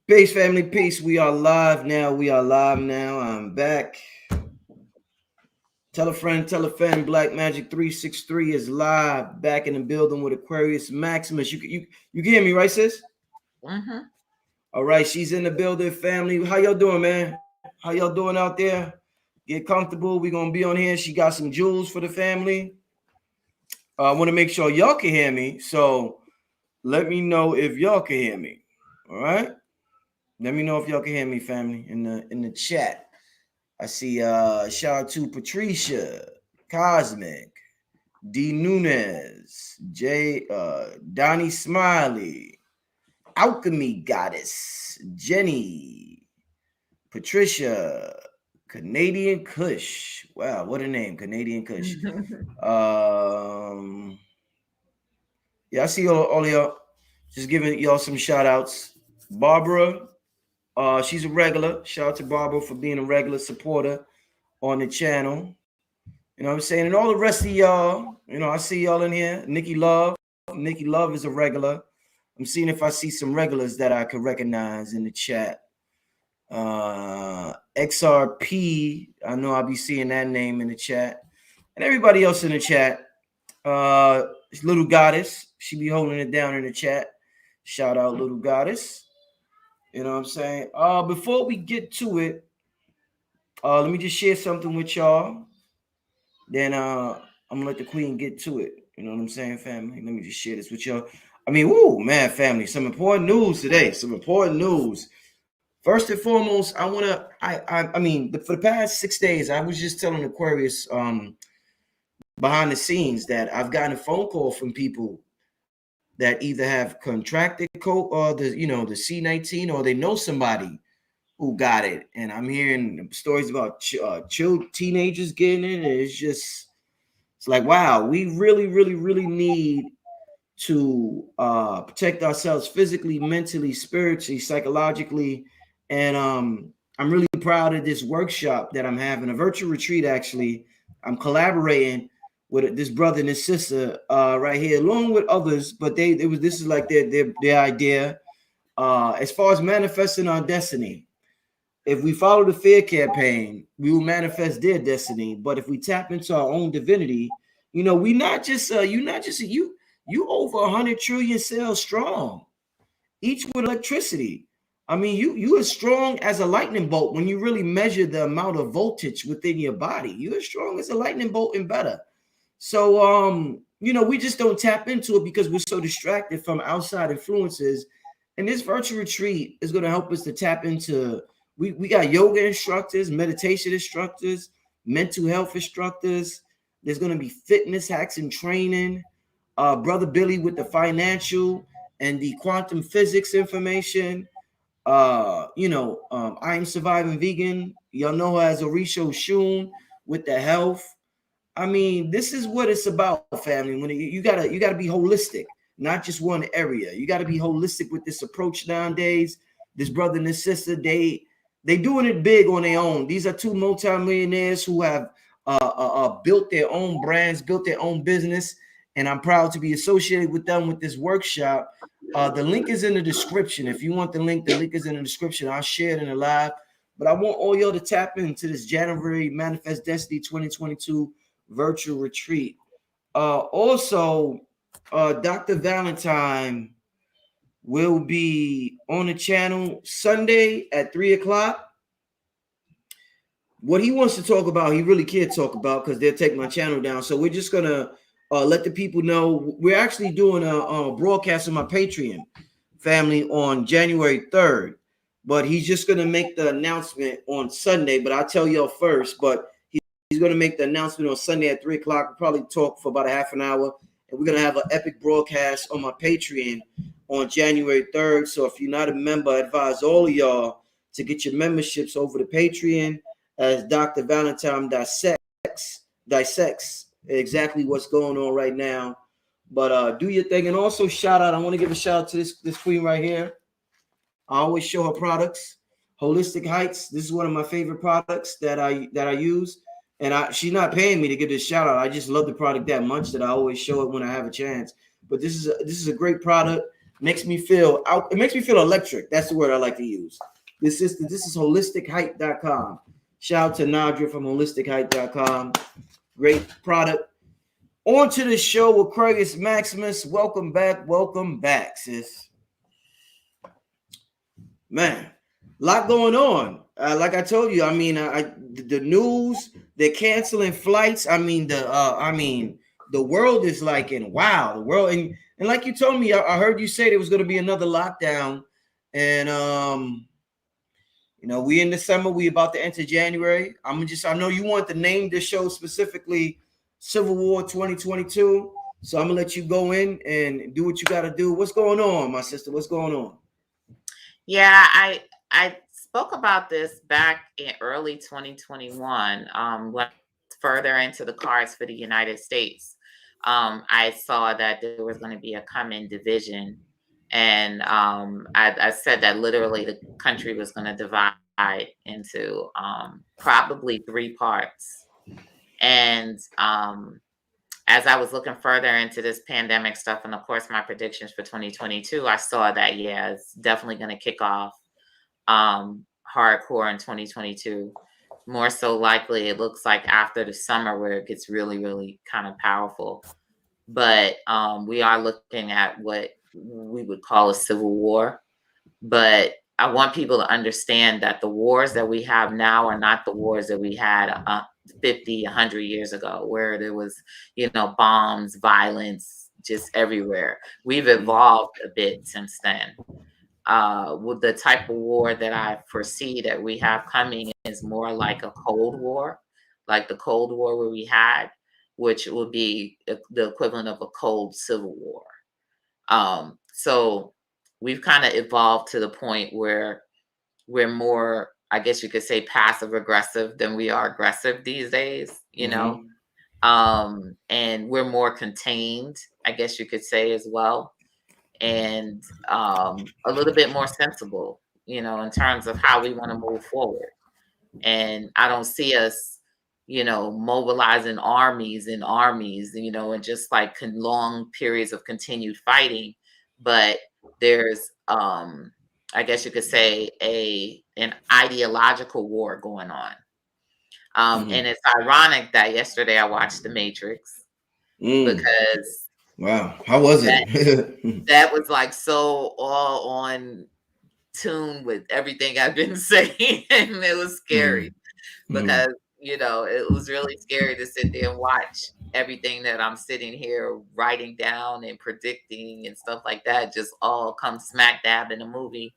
Peace, family. Peace. We are live now. We are live now. I'm back. Tell a friend, tell a fan. Black Magic 363 is live, back in the building with Aquarius Maximus. You can hear me, right, sis? Mm-hmm. All right, she's in the building, family. How y'all doing, man? How y'all doing out there? Get comfortable. We're gonna be on here. She got some jewels for the family. I want to make sure y'all can hear me. So let me know if y'all can hear me. All right. Let me know if y'all can hear me, family, in the chat. I see shout out to Patricia, Cosmic, D Nunez, J Donnie Smiley, Alchemy Goddess, Jenny, Patricia, Canadian Kush. Wow, what a name, Canadian Kush. Um yeah, I see all y'all just giving y'all some shout outs. Barbara, she's a regular. Shout out to Barbara for being a regular supporter on the channel. You know what I'm saying? And all the rest of y'all, I see y'all in here. Nikki Love. Nikki Love is a regular. I'm seeing if I see some regulars that I could recognize in the chat. XRP, I know I'll be seeing that name in the chat. And everybody else in the chat. Little Goddess, she be holding it down in the chat. Shout out Little Goddess. You know what I'm saying? Before we get to it, let me just share something with y'all. Then I'm gonna let the queen get to it. You know what I'm saying, family? Let me just share this with y'all. I mean, woo, man, family, some important news today. Some important news. First and foremost, I wanna, I mean, for the past 6 days, I was just telling Aquarius, behind the scenes, that I've gotten a phone call from people that either have contracted the C-19, or they know somebody who got it, and I'm hearing stories about teenagers getting it, and it's like, wow, we really, really, really need to protect ourselves physically, mentally, spiritually, psychologically. And I'm really proud of this workshop that I'm having, a virtual retreat, actually. I'm collaborating with this brother and this sister right here, along with others, but this is like their idea. As far as manifesting our destiny, if we follow the fear campaign, we will manifest their destiny. But if we tap into our own divinity, we not just you over 100 trillion cells strong, each with electricity. I mean, you as strong as a lightning bolt when you really measure the amount of voltage within your body. You as strong as a lightning bolt and better. So we just don't tap into it because we're so distracted from outside influences. And this virtual retreat is going to help us to tap into. We got yoga instructors, meditation instructors, mental health instructors. There's going to be fitness hacks and training. Brother Billy with the financial and the quantum physics information. I am surviving vegan. Y'all know her as Orisho Shun with the health. I mean, this is what it's about, family. When you gotta be holistic, not just one area. You gotta be holistic with this approach nowadays. This brother and this sister, they doing it big on their own. These are two multimillionaires who have built their own brands, built their own business, and I'm proud to be associated with them with this workshop. The link is in the description. If you want the link is in the description. I'll share it in the live. But I want all y'all to tap into this January Manifest Destiny 2022 virtual retreat. Also, Dr. Valentine will be on the channel Sunday at 3 o'clock. What he wants to talk about, he really can't talk about because they'll take my channel down. So we're just gonna let the people know we're actually doing a broadcast on my Patreon family on January 3rd. But he's just gonna make the announcement on Sunday. But I'll tell y'all first. But he's going to make the announcement on Sunday at 3 o'clock. We'll probably talk for about a half an hour. And we're going to have an epic broadcast on my Patreon on January 3rd. So if you're not a member, I advise all of y'all to get your memberships over to Patreon as Dr. Valentine dissects exactly what's going on right now. But do your thing. And also shout out. I want to give a shout out to this queen right here. I always show her products. Holistic Heights. This is one of my favorite products that I use. And she's not paying me to give this shout out. I just love the product that much that I always show it when I have a chance. But this is a great product. makes me feel out. It makes me feel electric. That's the word I like to use. This is holistichealth.com. Shout out to Nadra from holistichealth.com. Great product. On to the show, Aquarius Maximus. Welcome back, sis. Man, a lot going on. Like I told you, I mean, the news, they're canceling flights. I mean, the world is like in wow. The world and like you told me, I heard you say there was going to be another lockdown, and you know, we in December, we about to enter January. I know you want to name the show specifically Civil War 2022. So I'm gonna let you go in and do what you got to do. What's going on, my sister? What's going on? Yeah, I spoke about this back in early 2021. When further into the cards for the United States, I saw that there was going to be a coming division, and I said that literally the country was going to divide into probably three parts, and as I was looking further into this pandemic stuff, and of course my predictions for 2022, I saw that yeah, it's definitely going to kick off hardcore in 2022. More so likely, it looks like after the summer where it gets really, really kind of powerful. But we are looking at what we would call a civil war. But I want people to understand that the wars that we have now are not the wars that we had 50, 100 years ago, where there was, bombs, violence, just everywhere. We've evolved a bit since then. With the type of war that I foresee that we have coming is more like a Cold War, like the Cold War where we had, which will be the equivalent of a cold civil war. So we've kind of evolved to the point where we're more, I guess you could say, passive aggressive than we are aggressive these days, and we're more contained, I guess you could say as well, and a little bit more sensible, in terms of how we want to move forward. And I don't see us, mobilizing armies and armies, and just like long periods of continued fighting. But there's, I guess you could say, an ideological war going on. And it's ironic that yesterday I watched The Matrix because wow, how was it? That was like so all on tune with everything I've been saying, and it was scary because it was really scary to sit there and watch everything that I'm sitting here writing down and predicting and stuff like that just all come smack dab in a movie.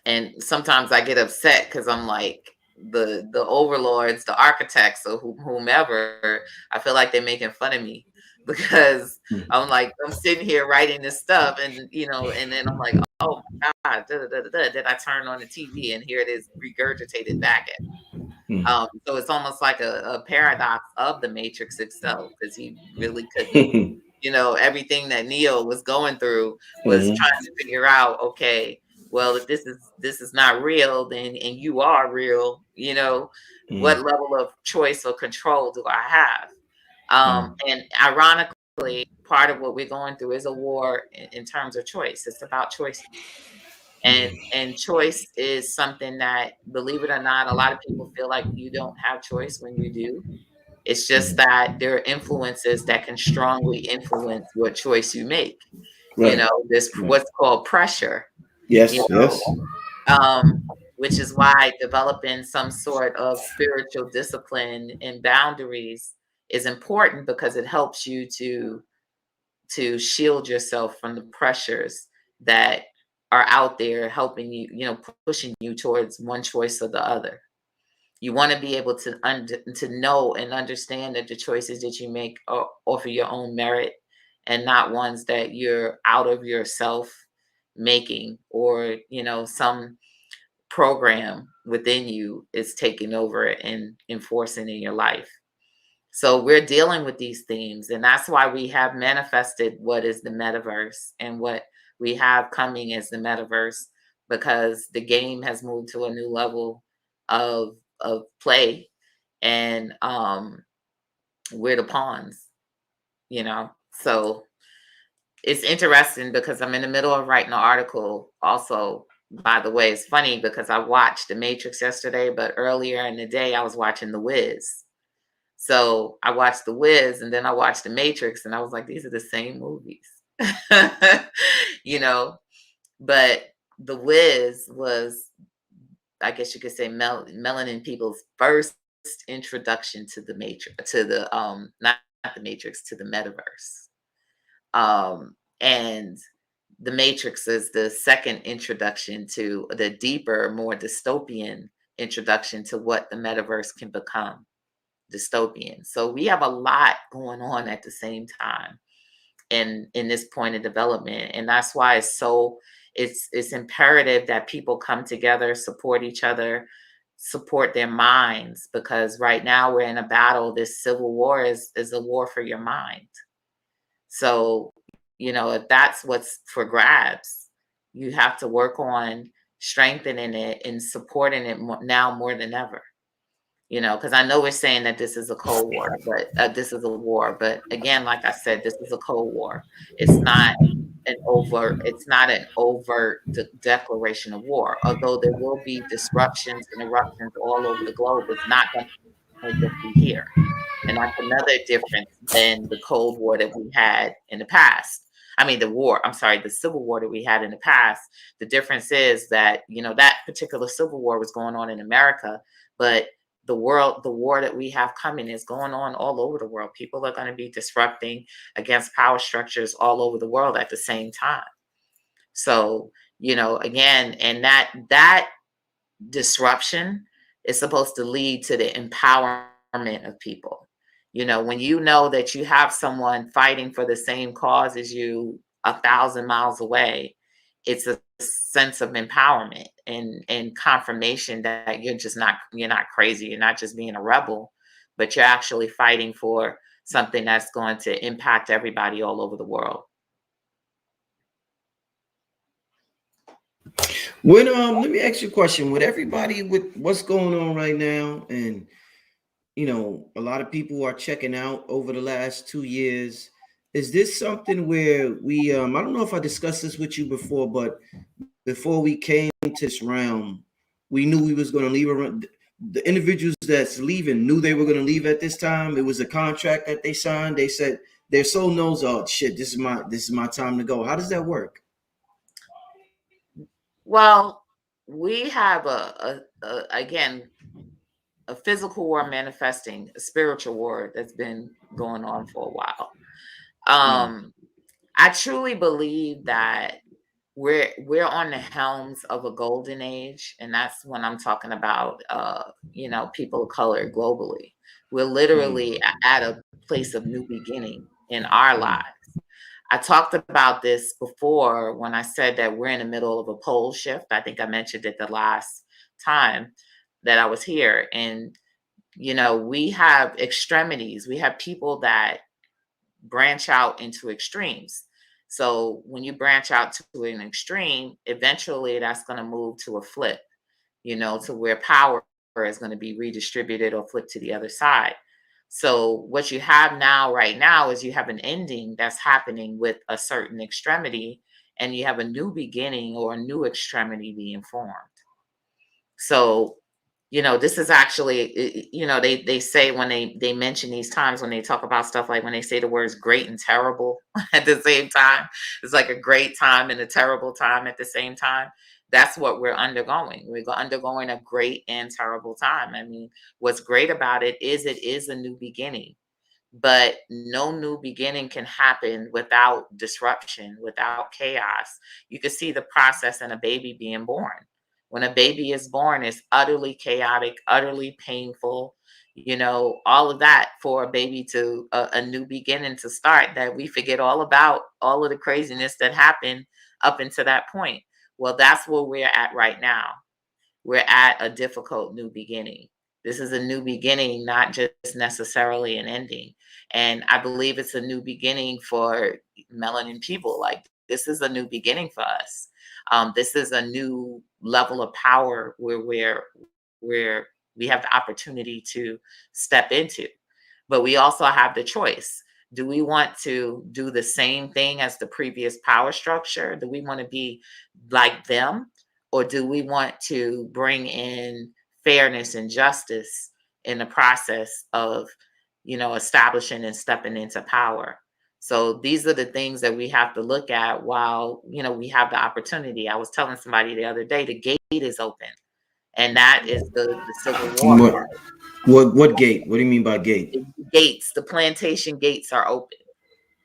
And sometimes I get upset because I'm like, the overlords, the architects, or whomever, I feel like they're making fun of me because I'm like, I'm sitting here writing this stuff, and and then I'm like, oh my God, then I turn on the TV and here it is regurgitated back at me. So it's almost like a paradox of the Matrix itself, because he really couldn't, everything that Neo was going through was trying to figure out, okay, well, if this is not real, then and you are real, what level of choice or control do I have? And ironically, part of what we're going through is a war in terms of choice. It's about choices. And choice is something that, believe it or not, a lot of people feel like you don't have choice when you do. It's just that there are influences that can strongly influence what choice you make. Right. This what's called pressure. Yes, Which is why developing some sort of spiritual discipline and boundaries is important, because it helps you to shield yourself from the pressures that are out there, helping you, pushing you towards one choice or the other. You want to be able to know and understand that the choices that you make are off of your own merit, and not ones that you're out of yourself making, or some program within you is taking over and enforcing in your life. So we're dealing with these themes, and that's why we have manifested what is the metaverse and what we have coming as the metaverse, because the game has moved to a new level of play, and we're the pawns, so it's interesting because I'm in the middle of writing an article. Also, by the way, it's funny because I watched The Matrix yesterday, but earlier in the day I was watching The Wiz. So I watched The Wiz and then I watched The Matrix, and I was like, these are the same movies. You know, but The Wiz was, I guess you could say, melanin people's first introduction to the Matrix, to the not the Matrix, to the metaverse. And the Matrix is the second introduction to the deeper, more dystopian introduction to what the metaverse can become. Dystopian. So we have a lot going on at the same time in this point of development, and that's why it's imperative that people come together, support each other, support their minds, because right now we're in a battle. This civil war is a war for your mind. So, if that's what's for grabs, you have to work on strengthening it and supporting it now more than ever. Because I know we're saying that this is a Cold War, but this is a war. But again, like I said, this is a Cold War. It's not an overt declaration of war. Although there will be disruptions and eruptions all over the globe, it's not going to just be here. And that's another difference than the Cold War that we had in the past. I mean, the Civil War that we had in the past. The difference is that, that particular Civil War was going on in America, but the war that we have coming is going on all over the world. People are going to be disrupting against power structures all over the world at the same time. So, again, and that disruption is supposed to lead to the empowerment of people. When you know that you have someone fighting for the same cause as you 1,000 miles away, it's a sense of empowerment and confirmation that you're not crazy. You're not just being a rebel, but you're actually fighting for something that's going to impact everybody all over the world. Let me ask you a question. With everybody, with what's going on right now, and a lot of people are checking out over the last 2 years. Is this something where we I don't know if I discussed this with you before, but before we came to this realm, we knew we was going to leave around. The individuals that's leaving knew they were going to leave at this time. It was a contract that they signed. They said their soul knows, oh shit, this is my time to go. How does that work? Well, we have again, a physical war manifesting a spiritual war that's been going on for a while. I truly believe that we're on the helms of a golden age, and that's when I'm talking about people of color globally. We're literally at a place of new beginning in our lives. I talked about this before when I said that we're in the middle of a pole shift. I think I mentioned it the last time that I was here. And, we have extremities. We have people that branch out into extremes. So when you branch out to an extreme, eventually that's going to move to a flip, to where power is going to be redistributed or flipped to the other side. So what you have right now is you have an ending that's happening with a certain extremity, and you have a new beginning or a new extremity being formed. So, this is actually, they say when they mention these times, when they talk about stuff, like when they say the words great and terrible at the same time, it's like a great time and a terrible time at the same time. That's what we're undergoing. We're undergoing a great and terrible time. I mean, what's great about it is a new beginning, but no new beginning can happen without disruption, without chaos. You can see the process in a baby being born. When a baby is born, it's utterly chaotic, utterly painful, all of that for a baby to a new beginning to start, that we forget all about all of the craziness that happened up until that point. Well, that's where we're at right now. We're at a difficult new beginning. This is a new beginning, not just necessarily an ending. And I believe it's a new beginning for melanin people. Like, this is a new beginning for us. This is a new level of power where we have the opportunity to step into. But we also have the choice. Do we want to do the same thing as the previous power structure? Do we want to be like them? Or do we want to bring in fairness and justice in the process of, establishing and stepping into power? So these are the things that we have to look at while, we have the opportunity. I was telling somebody the other day, the gate is open, and that is the Civil War What part. what gate? What do you mean by gate? The gates, the plantation gates are open.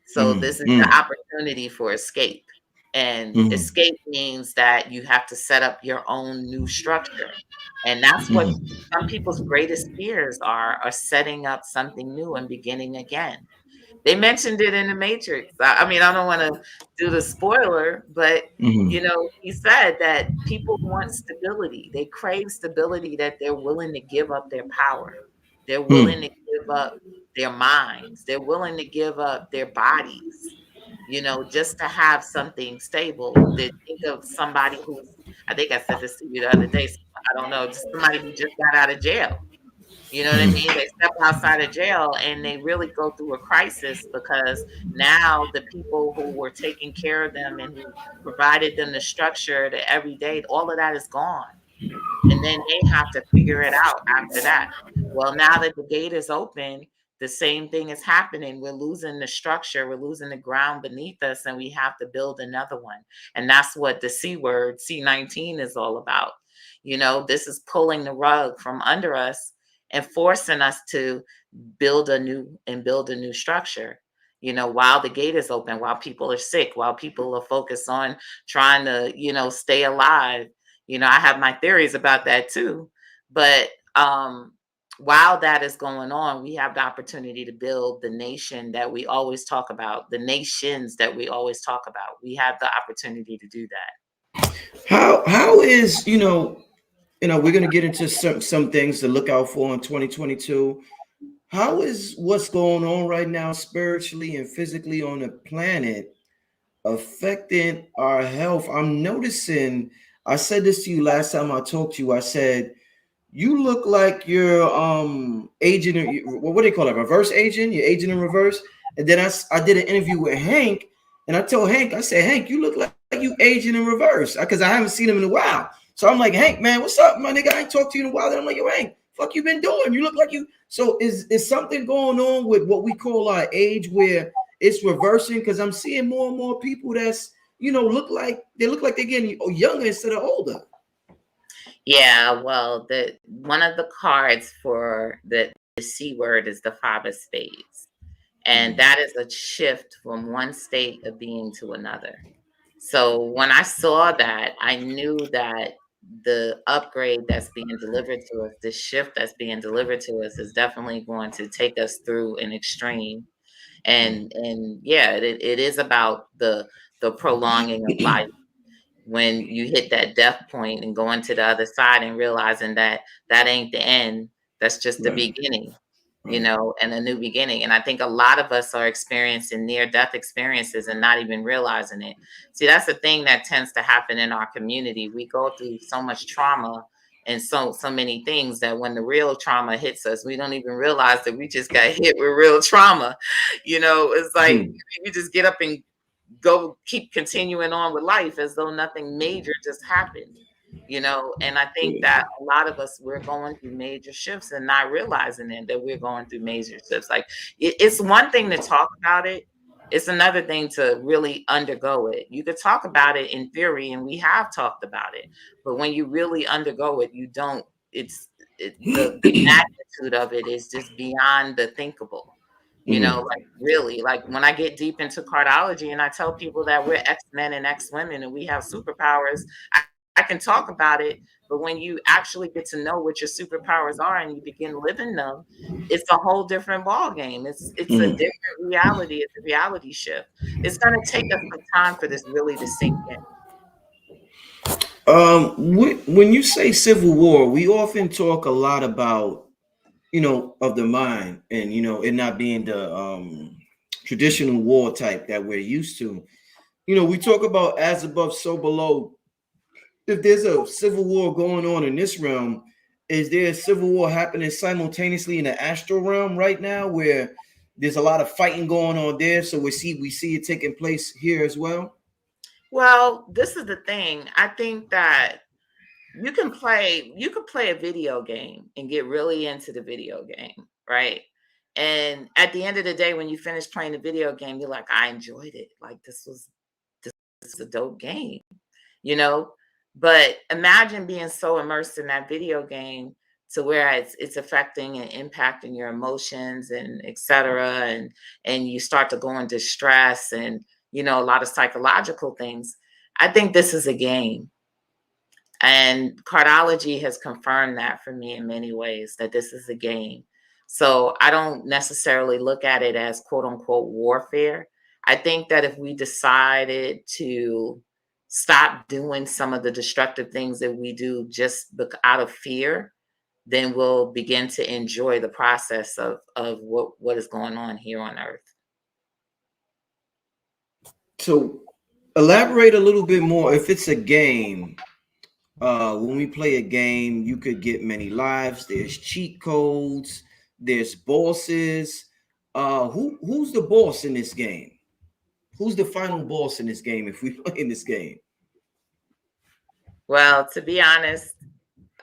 So Mm, this is the mm, opportunity for escape. And mm, escape means that you have to set up your own new structure. And that's what mm, some people's greatest fears are setting up something new and beginning again. They mentioned it in the Matrix. I mean, I don't want to do the spoiler, but mm, he said that people want stability. They crave stability, that they're willing to give up their power. They're willing mm, to give up their minds. They're willing to give up their bodies, just to have something stable. They think of somebody who's, I think I said this to you the other day. I don't know, just somebody who just got out of jail. You know what I mm, mean? They step outside of jail and they really go through a crisis, because now the people who were taking care of them and who provided them the structure, the everyday, all of that is gone. And then they have to figure it out after that. Well, now that the gate is open, the same thing is happening. We're losing the structure, we're losing the ground beneath us, and we have to build another one. And that's what the C word, C19, is all about. This is pulling the rug from under us and forcing us to build a new structure. While the gate is open, while people are sick, while people are focused on trying to, stay alive. I have my theories about that too. But while that is going on, we have the opportunity to build the nation that we always talk about, the nations that we always talk about. We have the opportunity to do that. How is we're gonna get into some things to look out for in 2022. How is what's going on right now spiritually and physically on the planet affecting our health? I'm noticing. I said this to you last time I talked to you. I said you look like you're aging. What do they call it? Reverse aging. You're aging in reverse. And then I did an interview with Hank, and I told Hank, I said, Hank, you look like you aging in reverse, because I haven't seen him in a while. So I'm like, Hank, man, what's up, my nigga? I ain't talked to you in a while. Then I'm like, yo, Hank, fuck you been doing? You look like you. So is something going on with what we call our age where it's reversing? Because I'm seeing more and more people that's look like they're getting younger instead of older. Yeah, well, the one of the cards for the C word is the 5 of spades. And that is a shift from one state of being to another. So when I saw that, I knew that the upgrade that's being delivered to us, the shift that's being delivered to us, is definitely going to take us through an extreme. And yeah, it is about the prolonging of life. When you hit that death point and going to the other side and realizing that that ain't the end, that's just the Right. beginning, Right. and a new beginning. And I think a lot of us are experiencing near death experiences and not even realizing it. See, that's the thing that tends to happen in our community. We go through so much trauma and so many things that when the real trauma hits us, we don't even realize that we just got hit with real trauma. It's like we just get up and go keep continuing on with life as though nothing major just happened. And I think that a lot of us, we're going through major shifts and not realizing it, that we're going through major shifts. Like it's one thing to talk about it, it's another thing to really undergo it. You could talk about it in theory, and we have talked about it, but when you really undergo it, you don't. The magnitude of it is just beyond the thinkable. Like really, like when I get deep into cardology and I tell people that we're X-men and X-women and we have superpowers, I can talk about it, but when you actually get to know what your superpowers are and you begin living them, it's a whole different ball game. It's a different reality. It's a reality shift. It's going to take us some time for this really to sink in. When you say civil war, we often talk a lot about of the mind, and it not being the traditional war type that we're used to. We talk about as above, so below. If there's a civil war going on in this realm, is there a civil war happening simultaneously in the astral realm right now, where there's a lot of fighting going on there. So we see it taking place here as well. Well, this is the thing. I think that you can play a video game and get really into the video game, right? And at the end of the day, when you finish playing the video game, you're like, I enjoyed it. Like this was a dope game, you know? But imagine being so immersed in that video game to where it's affecting and impacting your emotions and et cetera. And you start to go into stress and, you know, a lot of psychological things. I think this is a game. And cardology has confirmed that for me in many ways, that this is a game. So I don't necessarily look at it as quote unquote warfare. I think that if we decided to stop doing some of the destructive things that we do just out of fear, then we'll begin to enjoy the process of what is going on here on Earth. So elaborate a little bit more. If it's a game, when we play a game, you could get many lives. There's cheat codes. There's bosses. Who's the boss in this game? Who's the final boss in this game if we play in this game? Well, to be honest,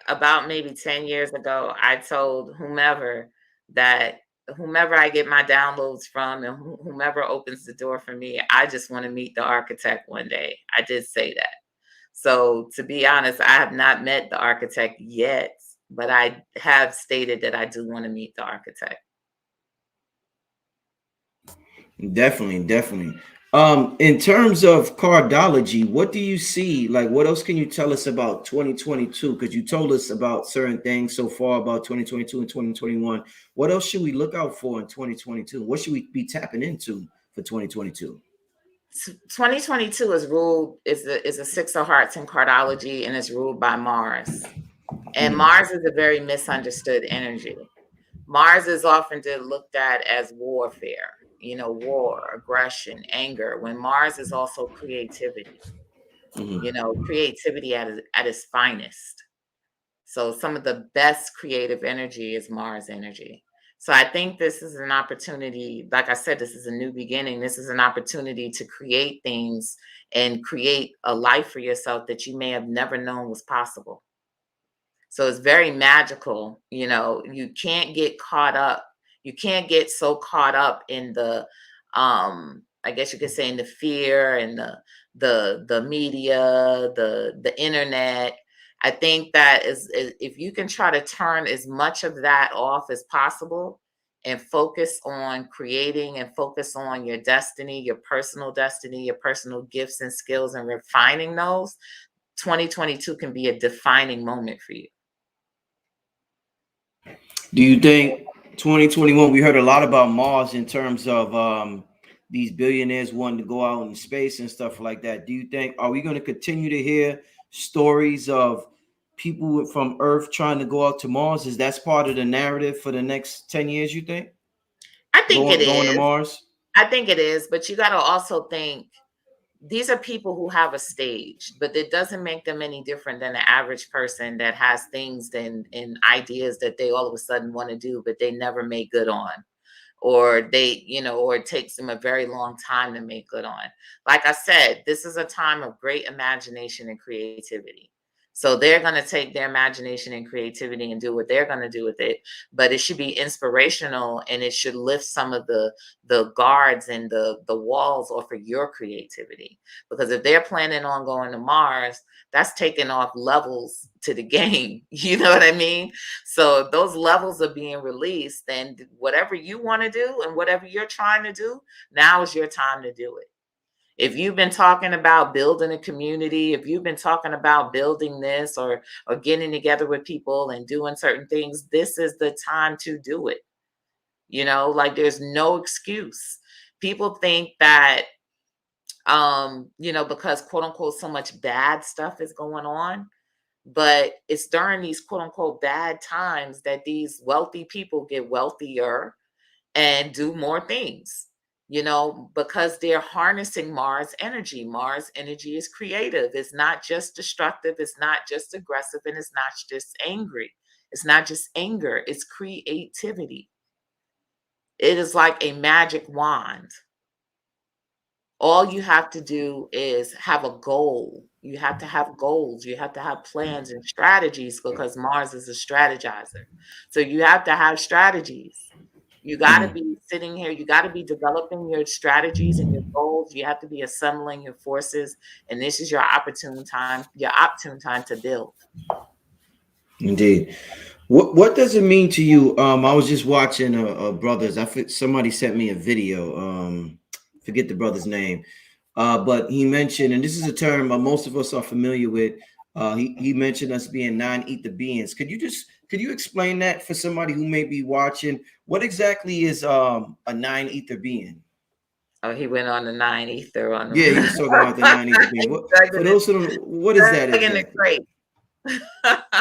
about maybe 10 years ago, I told whomever that whomever I get my downloads from and whomever opens the door for me, I just want to meet the architect one day. I did say that. So to be honest, I have not met the architect yet, but I have stated that I do want to meet the architect. Definitely. In terms of cardology, what do you see? Like, what else can you tell us about 2022? Because you told us about certain things so far about 2022 and 2021. What else should we look out for in 2022? What should we be tapping into for 2022? 2022 is a six of hearts in cardology, and it's ruled by Mars. And Mars is a very misunderstood energy. Mars is often looked at as warfare, you know, war, aggression, anger, when Mars is also creativity, you know, creativity at its finest. So some of the best creative energy is Mars energy. So I think this is an opportunity. Like I said, this is a new beginning. This is an opportunity to create things and create a life for yourself that you may have never known was possible. So it's very magical. You know, you can't get caught up. You can't get so caught up in the, I guess you could say, in the fear and the media, the internet. I think that is if you can try to turn as much of that off as possible and focus on creating and focus on your destiny, your personal gifts and skills, and refining those, 2022 can be a defining moment for you. Do you think 2021, we heard a lot about Mars in terms of these billionaires wanting to go out in space and stuff like that. Do you think, are we going to continue to hear stories of people from Earth trying to go out to Mars? Is that part of the narrative for the next 10 years, you think? I think it is. Going to Mars? I think it is, but you got to also think these are people who have a stage, but it doesn't make them any different than the average person that has things and ideas that they all of a sudden want to do, but they never make good on. Or they, you know, or it takes them a very long time to make good on. Like I said, this is a time of great imagination and creativity. So they're going to take their imagination and creativity and do what they're going to do with it. But it should be inspirational, and it should lift some of the guards and the walls off of your creativity. Because if they're planning on going to Mars, that's taking off levels to the game. You know what I mean? So if those levels are being released, then whatever you want to do and whatever you're trying to do, now is your time to do it. If you've been talking about building a community, if you've been talking about building this or getting together with people and doing certain things, this is the time to do it. You know, like there's no excuse. People think that, you know, because quote unquote, so much bad stuff is going on, but it's during these quote unquote bad times that these wealthy people get wealthier and do more things, you know, because they're harnessing Mars energy. Mars energy is creative. It's not just destructive. It's not just aggressive. And it's not just angry. It's not just anger. It's creativity. It is like a magic wand. All you have to do is have a goal. You have to have goals. You have to have plans and strategies, because Mars is a strategizer. So you have to have strategies. You got to be sitting here. You got to be developing your strategies and your goals. You have to be assembling your forces. And this is your opportune time to build. Indeed. What does it mean to you? I was just watching brothers. Somebody sent me a video. Forget the brother's name, but he mentioned, and this is a term most of us are familiar with. He mentioned us being non-ether beings. Could you explain that for somebody who may be watching? What exactly is a non-ether being? Oh, he went on the 9 ether on Yeah, he was talking about the non-ether being. For those who don't, what is that exactly?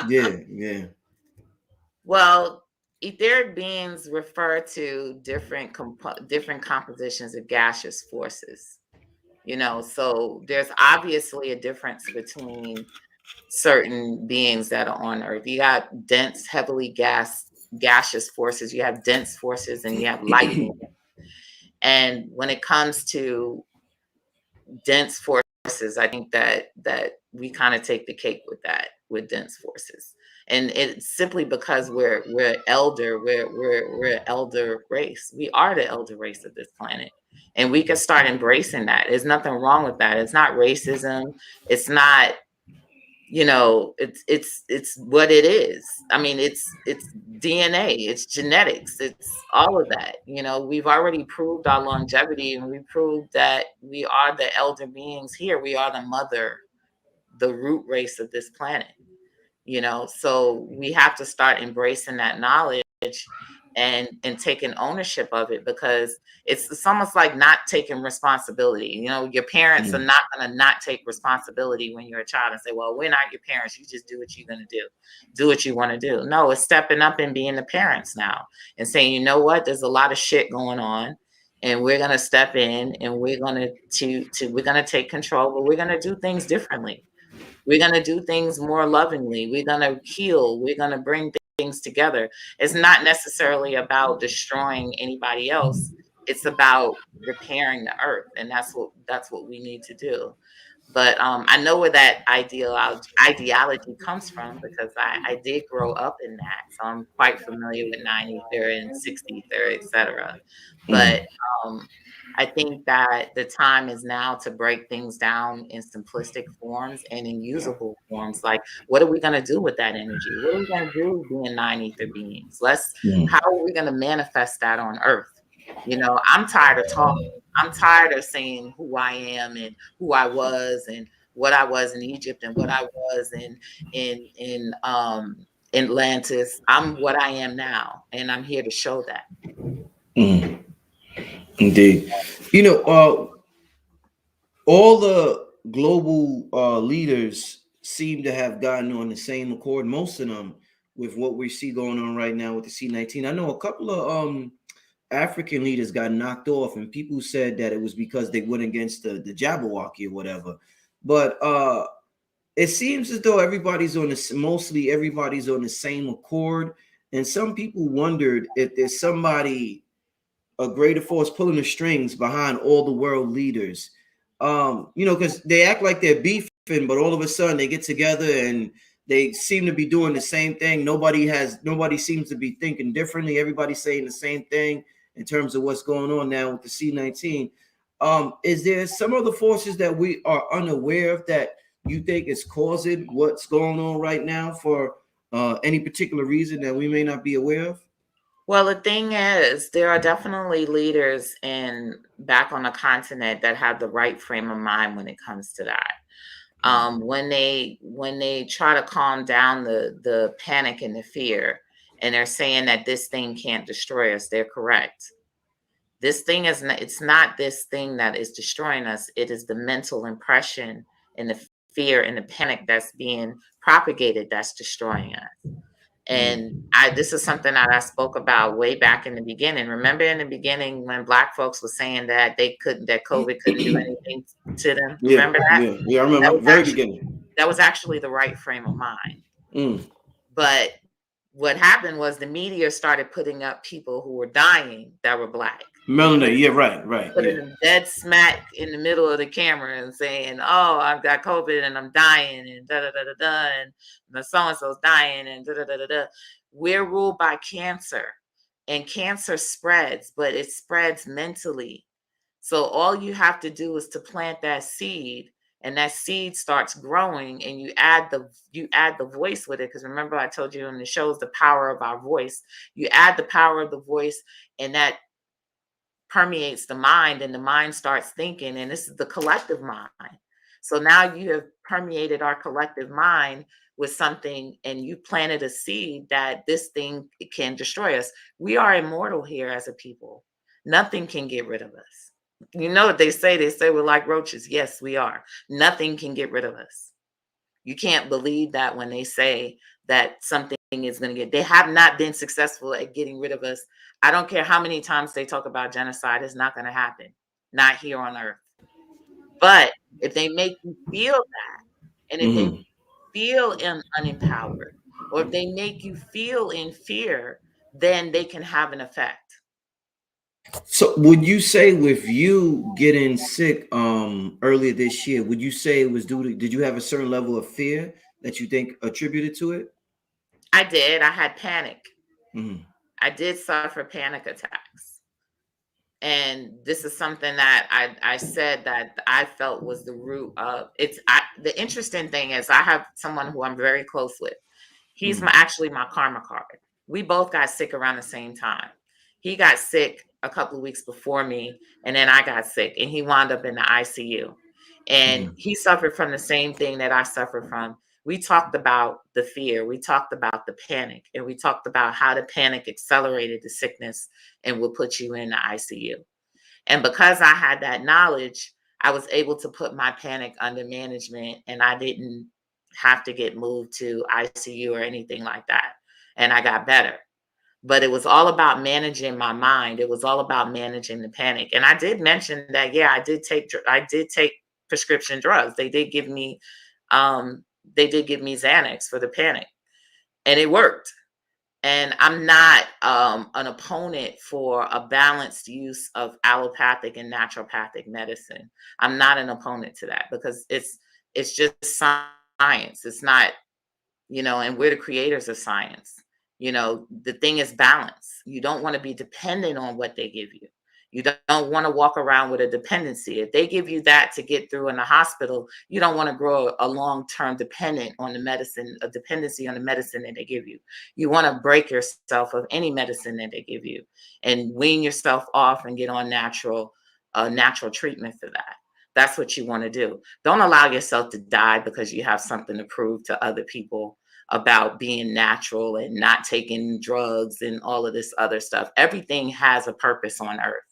Yeah, yeah. Well, etheric beings refer to different compositions of gaseous forces. So there's obviously a difference between certain beings that are on Earth. You got dense, heavily gaseous forces. You have dense forces, and you have light beings. And when it comes to dense forces, I think that we kind of take the cake with that, with dense forces. And it's simply because we're elder race. We are the elder race of this planet. And we can start embracing that. There's nothing wrong with that. It's not racism. It's not, it's what it is. I mean, it's DNA, it's genetics, it's all of that. We've already proved our longevity, and we proved that we are the elder beings here. We are the root race of this planet. So we have to start embracing that knowledge and taking ownership of it, because it's almost like not taking responsibility. Your parents are not going to not take responsibility when you're a child and say, well, we're not your parents. You just do what you're going to do what you want to do. No, it's stepping up and being the parents now and saying, you know what, there's a lot of shit going on, and we're going to step in, and we're going to take control, but we're going to do things differently. We're going to do things more lovingly. We're going to heal. We're going to bring things together. It's not necessarily about destroying anybody else. It's about repairing the earth. And that's what we need to do. But I know where that ideology comes from, because I did grow up in that. So I'm quite familiar with 9 ether and 6 ether, etc. But I think that the time is now to break things down in simplistic forms and in usable forms. Like, what are we going to do with that energy? What are we going to do being 9 ether beings? How are we going to manifest that on Earth? I'm tired of talking. I'm tired of saying who I am and who I was and what I was in Egypt and what I was in Atlantis. I'm what I am now, and I'm here to show that. Indeed. All the global leaders seem to have gotten on the same accord, most of them, with what we see going on right now with the C-19. I know a couple of African leaders got knocked off, and people said that it was because they went against the Jabberwocky or whatever. But it seems as though mostly everybody's on the same accord. And some people wondered if there's a greater force pulling the strings behind all the world leaders. Because they act like they're beefing, but all of a sudden they get together and they seem to be doing the same thing. Nobody seems to be thinking differently. Everybody's saying the same thing in terms of what's going on now with the C-19. Is there some of the forces that we are unaware of that you think is causing what's going on right now for any particular reason that we may not be aware of? Well, the thing is, there are definitely leaders back on the continent that have the right frame of mind when it comes to that. When they try to calm down the panic and the fear, and they're saying that this thing can't destroy us, they're correct. This thing it's not this thing that is destroying us. It is the mental impression and the fear and the panic that's being propagated that's destroying us. And this is something that I spoke about way back in the beginning. Remember in the beginning when Black folks were saying that COVID couldn't do anything to them? Remember that? Yeah, I remember very beginning. That was actually the right frame of mind. But what happened was the media started putting up people who were dying that were Black. Melanated, yeah, right, Putting yeah. them dead smack in the middle of the camera and saying, "Oh, I've got COVID and I'm dying," and da da da da da, and the so and so's dying, and da da da da da. We're ruled by cancer, and cancer spreads, but it spreads mentally. So all you have to do is to plant that seed, and that seed starts growing, and you add the voice with it. Because remember, I told you in the shows the power of our voice. You add the power of the voice, and that permeates the mind, and the mind starts thinking, and this is the collective mind. So now you have permeated our collective mind with something, and you planted a seed that this thing can destroy us. We are immortal here as a people. Nothing can get rid of us. You know what they say we're like roaches. Yes, we are. Nothing can get rid of us. You can't believe that when they say that something is going to get, they have not been successful at getting rid of us. I don't care how many times they talk about genocide, it's not going to happen. Not here on earth. But if they make you feel that, and if they feel unempowered, or if they make you feel in fear, then they can have an effect. So would you say with you getting sick earlier this year, would you say it was due to, did you have a certain level of fear that you think attributed to it? I did. I had panic. Mm-hmm. I did suffer panic attacks. And this is something that I said that I felt was the root of it's. The interesting thing is I have someone who I'm very close with. He's actually my karma card. We both got sick around the same time. He got sick a couple of weeks before me, and then I got sick, and he wound up in the ICU. And he suffered from the same thing that I suffered from. We talked about the fear, we talked about the panic, and we talked about how the panic accelerated the sickness and would put you in the ICU. And because I had that knowledge, I was able to put my panic under management, and I didn't have to get moved to ICU or anything like that. And I got better. But it was all about managing my mind. It was all about managing the panic. And I did mention that, yeah, I did take prescription drugs. They did give me Xanax for the panic, and it worked. And I'm not an opponent for a balanced use of allopathic and naturopathic medicine. I'm not an opponent to that because it's just science. It's not, and we're the creators of science. The thing is balance. You don't want to be dependent on what they give you. You don't want to walk around with a dependency. If they give you that to get through in the hospital, you don't want to grow a long-term dependent on the medicine, a dependency on the medicine that they give you. You want to break yourself of any medicine that they give you and wean yourself off and get on natural treatment for that. That's what you want to do. Don't allow yourself to die because you have something to prove to other people about being natural and not taking drugs and all of this other stuff. Everything has a purpose on earth.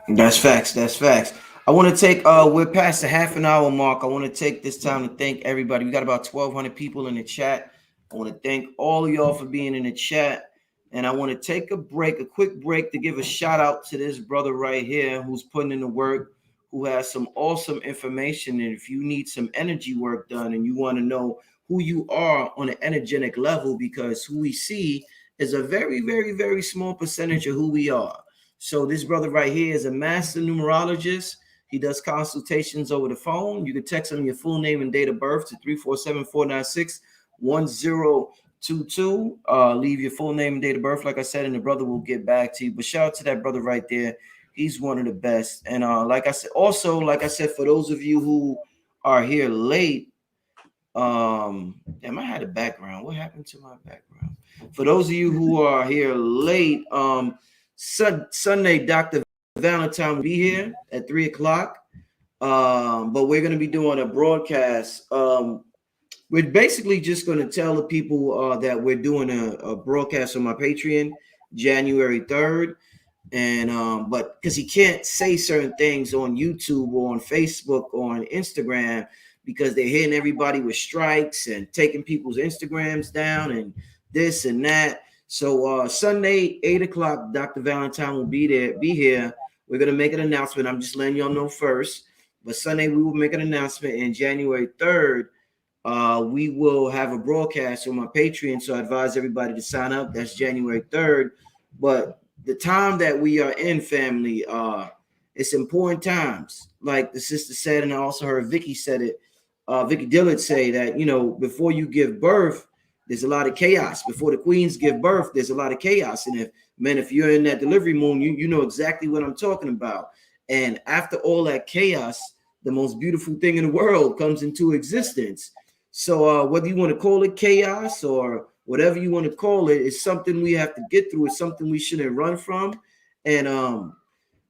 That's facts. That's facts. I want to take we're past the half an hour mark. I want to take this time to thank everybody. We got about 1,200 people in the chat. I want to thank all of y'all for being in the chat. And I want to take a quick break to give a shout out to this brother right here who's putting in the work, who has some awesome information. And if you need some energy work done and you want to know who you are on an energetic level, because who we see is a very, very, very small percentage of who we are. So this brother right here is a master numerologist. He does consultations over the phone. You can text him your full name and date of birth to 347-496-1022. Leave your full name and date of birth, like I said, and the brother will get back to you. But shout out to that brother right there. He's one of the best. And like I said, for those of you who are here late, damn, I had a background. What happened to my background? For those of you who are here late, Sunday, Dr. Valentine will be here at 3:00. But we're going to be doing a broadcast. We're basically just going to tell the people that we're doing a broadcast on my Patreon January 3rd. And but because he can't say certain things on YouTube or on Facebook or on Instagram because they're hitting everybody with strikes and taking people's Instagrams down and this and that. So Sunday, 8:00, Dr. Valentine will be here. We're gonna make an announcement. I'm just letting y'all know first. But Sunday we will make an announcement, and January 3rd, We will have a broadcast on my Patreon, so I advise everybody to sign up. That's January 3rd. But the time that we are in, family, it's important times. Like the sister said, and I also heard Vicky said it. Vicky Dillard say that, you know, before you give birth, there's a lot of chaos. Before the queens give birth, there's a lot of chaos. And if you're in that delivery moon, you know exactly what I'm talking about. And after all that chaos, the most beautiful thing in the world comes into existence. So whether you want to call it chaos or whatever you want to call it, it's something we have to get through. It's something we shouldn't run from. And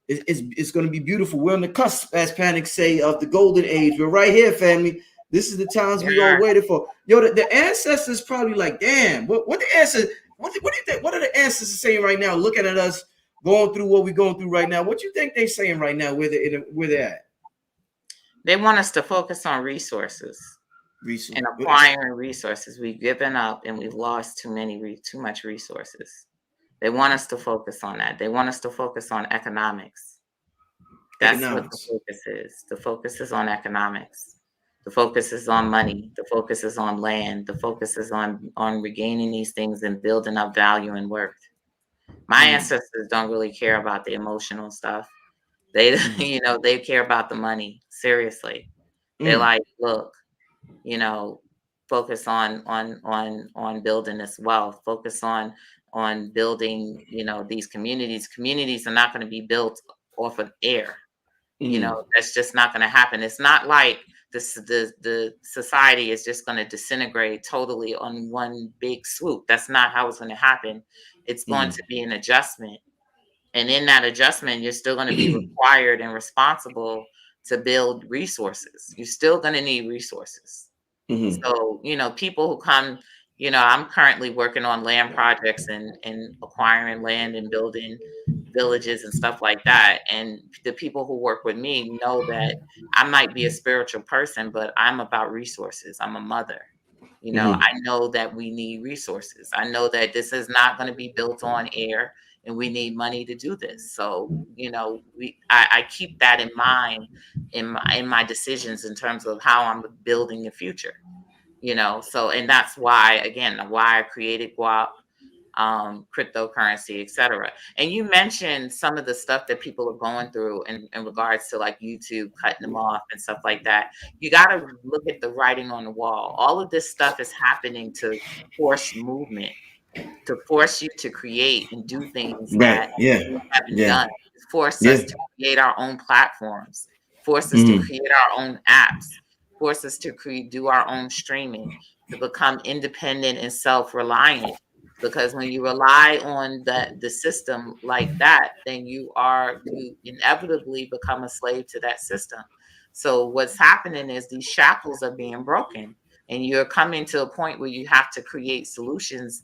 it's going to be beautiful. We're on the cusp, as Panic say, of the golden age. We're right here, family. This is the times we all waited for. Yo, the ancestors probably like, damn, what the ancestors, what do you think? What are the ancestors saying right now, looking at us going through what we're going through right now? What do you think they're saying right now, where they're at? They want us to focus on resources. And acquiring resources. We've given up and we've lost too much resources. They want us to focus on that. They want us to focus on economics. That's what the focus is. The focus is on economics. The focus is on money. The focus is on land. The focus is on regaining these things and building up value and worth. My ancestors don't really care about the emotional stuff. They, you know, they care about the money. Seriously. They're like, look, you know, focus on building this wealth, focus on building, you know, these communities. Communities are not going to be built off of air. You know, that's just not going to happen. It's not like the society is just going to disintegrate totally on one big swoop. That's not how it's going to happen. It's going to be an adjustment. And in that adjustment, you're still going to be required and responsible to build resources. You're still going to need resources. So, you know, people who come, you know, I'm currently working on land projects and acquiring land and building villages and stuff like that. And the people who work with me know that I might be a spiritual person, but I'm about resources. I'm a mother. You know, I know that we need resources. I know that this is not going to be built on air and we need money to do this. So, you know, I keep that in mind in my decisions in terms of how I'm building the future, you know. So, and that's why I created Guap, cryptocurrency, etc. And you mentioned some of the stuff that people are going through in regards to like YouTube cutting them off and stuff like that. You got to look at the writing on the wall. All of this stuff is happening to force movement, to force you to create and do things that you haven't done. Force us to create our own platforms, force us to create our own apps, force us to do our own streaming, to become independent and self-reliant. Because when you rely on the system like that, then you inevitably become a slave to that system. So what's happening is these shackles are being broken, and you're coming to a point where you have to create solutions,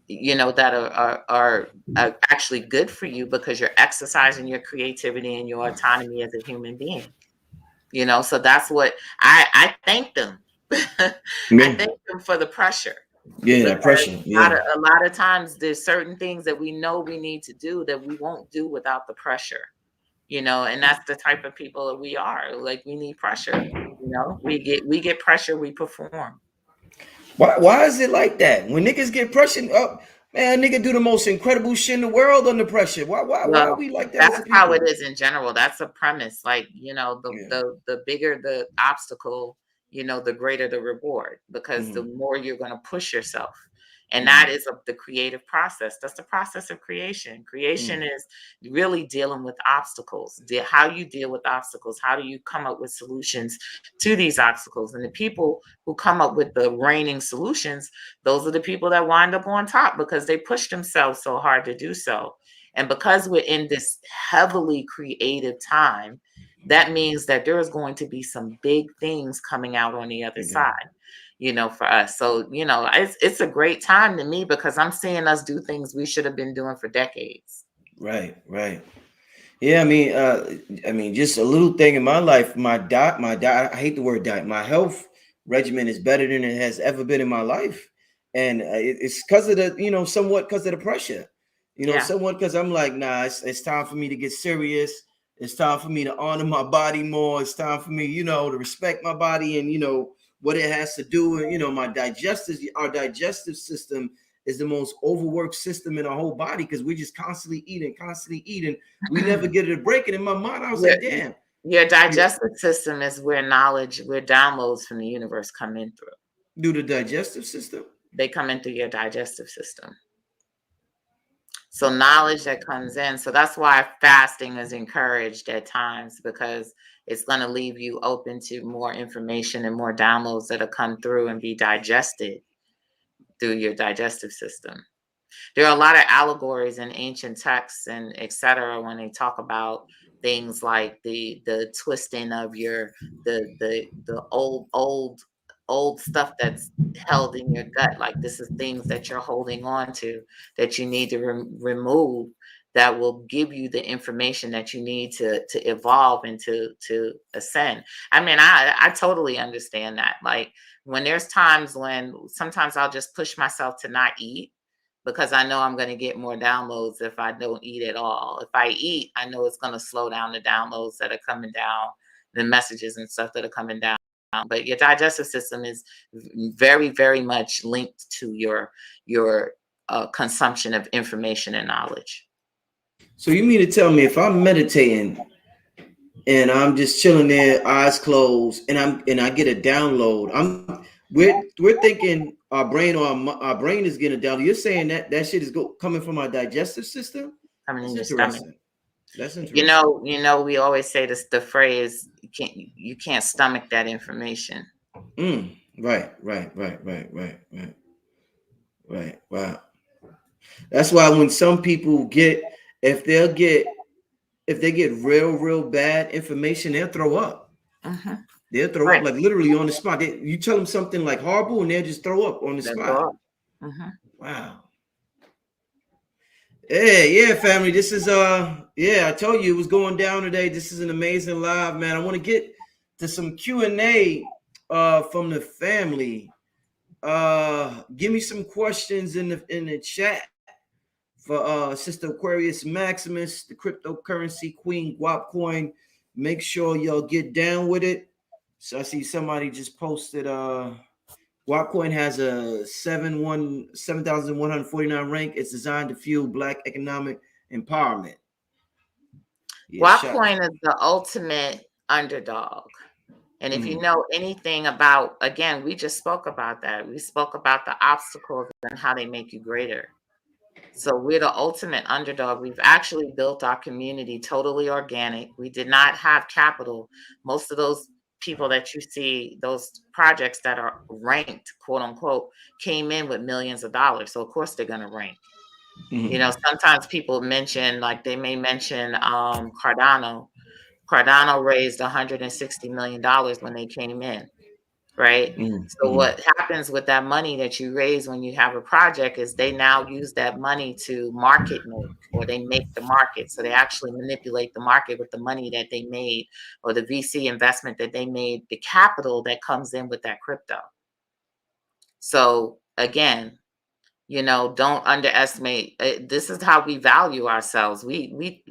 you know, that are actually good for you, because you're exercising your creativity and your autonomy as a human being. You know, so that's what I thank them. I thank them for the pressure. That pressure. A lot of times there's certain things that we know we need to do that we won't do without the pressure. You know, and that's the type of people that we are. Like, we need pressure. You know, we get pressure, we perform. Why is it like that? When niggas get pressured up, man, nigga do the most incredible shit in the world under pressure. Why are we like that? That's how it is in general. That's a premise. Like, you know, the bigger the obstacle, you know, the greater the reward, because the more you're going to push yourself. And that is the creative process. That's the process of creation. Creation is really dealing with obstacles. How you deal with obstacles. How do you come up with solutions to these obstacles? And the people who come up with the reigning solutions, those are the people that wind up on top, because they push themselves so hard to do so. And because we're in this heavily creative time, that means that there is going to be some big things coming out on the other side, you know, for us. So, you know, it's a great time to me, because I'm seeing us do things we should have been doing for decades. Right. Yeah, I mean, just a little thing in my life. My diet. I hate the word diet. My health regimen is better than it has ever been in my life, and it's because of the, you know, somewhat because of the pressure, you know, somewhat because I'm like, nah, it's time for me to get serious. It's time for me to honor my body more. It's time for me, you know, to respect my body and, you know, what it has to do with, our digestive system is the most overworked system in our whole body because we're just constantly eating. We never get it a break. And in my mind, I was like, damn. Your digestive system is where downloads from the universe come in through. Do the digestive system? They come in through your digestive system. So knowledge that comes in. So that's why fasting is encouraged at times, because it's going to leave you open to more information and more downloads that'll come through and be digested through your digestive system. There are a lot of allegories in ancient texts and etc. when they talk about things like the twisting of the old stuff that's held in your gut. Like, this is things that you're holding on to that you need to remove, that will give you the information that you need to evolve and to ascend. I mean, I totally understand that. Like, when there's times when sometimes I'll just push myself to not eat, because I know I'm going to get more downloads if I don't eat at all. If I eat, I know it's going to slow down the downloads that are coming down, the messages and stuff that are coming down. But your digestive system is very, very much linked to your consumption of information and knowledge. So you mean to tell me if I'm meditating and I'm just chilling there, eyes closed, and I get a download, we're thinking our brain is getting a download. You're saying that shit is coming from our digestive system? Coming in your stomach. That's interesting. You know, we always say this, the phrase, you can't stomach that information. Right. Wow. That's why when some people if they get real bad information, they'll throw up. Uh-huh. They'll throw up, like literally on the spot. You tell them something like horrible and they'll just throw up on the spot. Uh-huh. Wow. Yeah, family. This is I told you it was going down today. This is an amazing live, man. I want to get to some Q&A from the family. Give me some questions in the chat for Sister Aquarius Maximus, the cryptocurrency queen, Guap Coin. Make sure y'all get down with it. So I see somebody just posted Guap has a 7,149 rank. It's designed to fuel Black economic empowerment. Guap is the ultimate underdog. And if you know anything about, again, we just spoke about that. We spoke about the obstacles and how they make you greater. So we're the ultimate underdog. We've actually built our community totally organic. We did not have capital. Most of those people that you see, those projects that are ranked, quote unquote, came in with millions of dollars. So of course they're going to rank. You know, sometimes people mention, like they may mention Cardano. Cardano raised $160 million when they came in, right? So what happens with that money that you raise when you have a project is they now use that money to market make, or they make the market. So they actually manipulate the market with the money that they made, or the VC investment that they made, the capital that comes in with that crypto. So again, you know, don't underestimate. This is how we value ourselves. We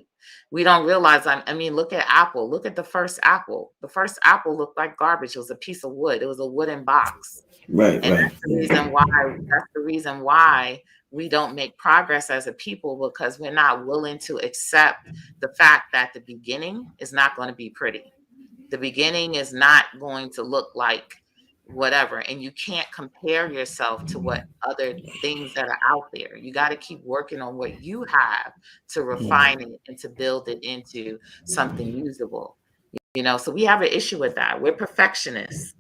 don't realize. I mean, look at Apple. Look at the first Apple. The first Apple looked like garbage. It was a piece of wood. It was a wooden box. Right. That's the reason why we don't make progress as a people, because we're not willing to accept the fact that the beginning is not going to be pretty. The beginning is not going to look like whatever, and you can't compare yourself to what other things that are out there. You got to keep working on what you have to refine it and to build it into something usable, you know. So we have an issue with that. We're perfectionists,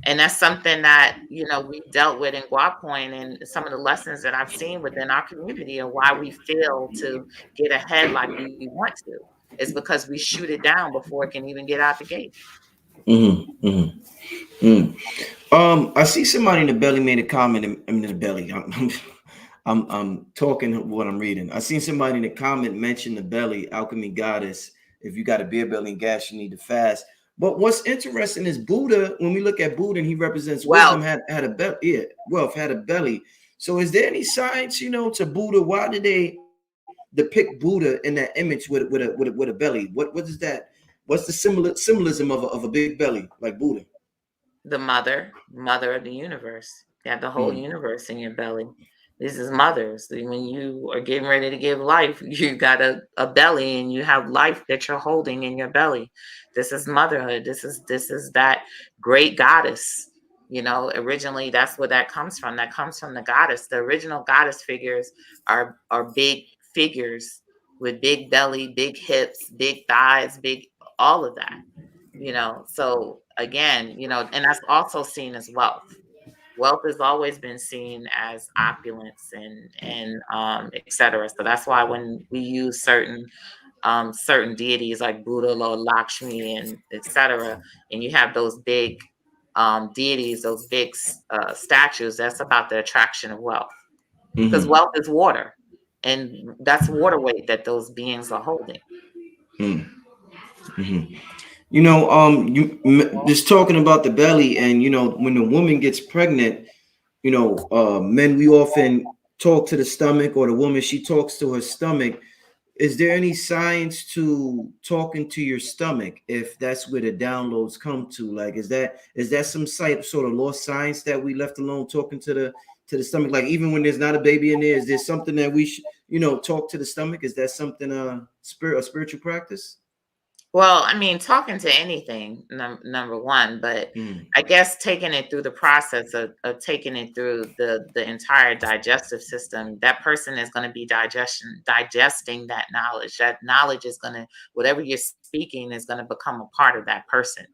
and that's something that, you know, we dealt with in Guapoin, and some of the lessons that I've seen within our community, and why we fail to get ahead like we want to, is because we shoot it down before it can even get out the gate. I see somebody in the belly made a comment in the belly. I'm talking what I'm reading. I seen somebody in the comment mention the belly, alchemy goddess. If you got a beer belly and gas, you need to fast. But what's interesting is Buddha, when we look at Buddha and he represents wisdom, had a belly. Yeah, wealth had a belly. So is there any science, you know, to Buddha? Why did they depict Buddha in that image with a belly? What is that? What's the symbolism of a big belly like Buddha? The mother of the universe. You have the whole universe in your belly. This is mothers. When you are getting ready to give life, you got a belly and you have life that you're holding in your belly. This is motherhood. This is that great goddess. You know, originally that's where that comes from. That comes from the goddess. The original goddess figures are big figures with big belly, big hips, big thighs, big all of that. You know, so again, you know, and that's also seen as wealth. Wealth has always been seen as opulence and etc. So that's why when we use certain deities like Buddha, Lord Lakshmi, and etc., and you have those big deities, those big statues, that's about the attraction of wealth, because wealth is water, and that's water weight that those beings are holding. You know, just talking about the belly, and you know, when the woman gets pregnant, you know, men, we often talk to the stomach, or the woman, she talks to her stomach. Is there any science to talking to your stomach, if that's where the downloads come to? Like, is that some sort of lost science that we left alone, talking to the stomach? Like, even when there's not a baby in there, is there something that we should, you know, talk to the stomach? Is that something a spiritual practice? Well, I mean, talking to anything, number one, but I guess taking it through the process of taking it through the entire digestive system, that person is going to be digesting that knowledge. That knowledge is going to, whatever you're speaking is going to become a part of that person.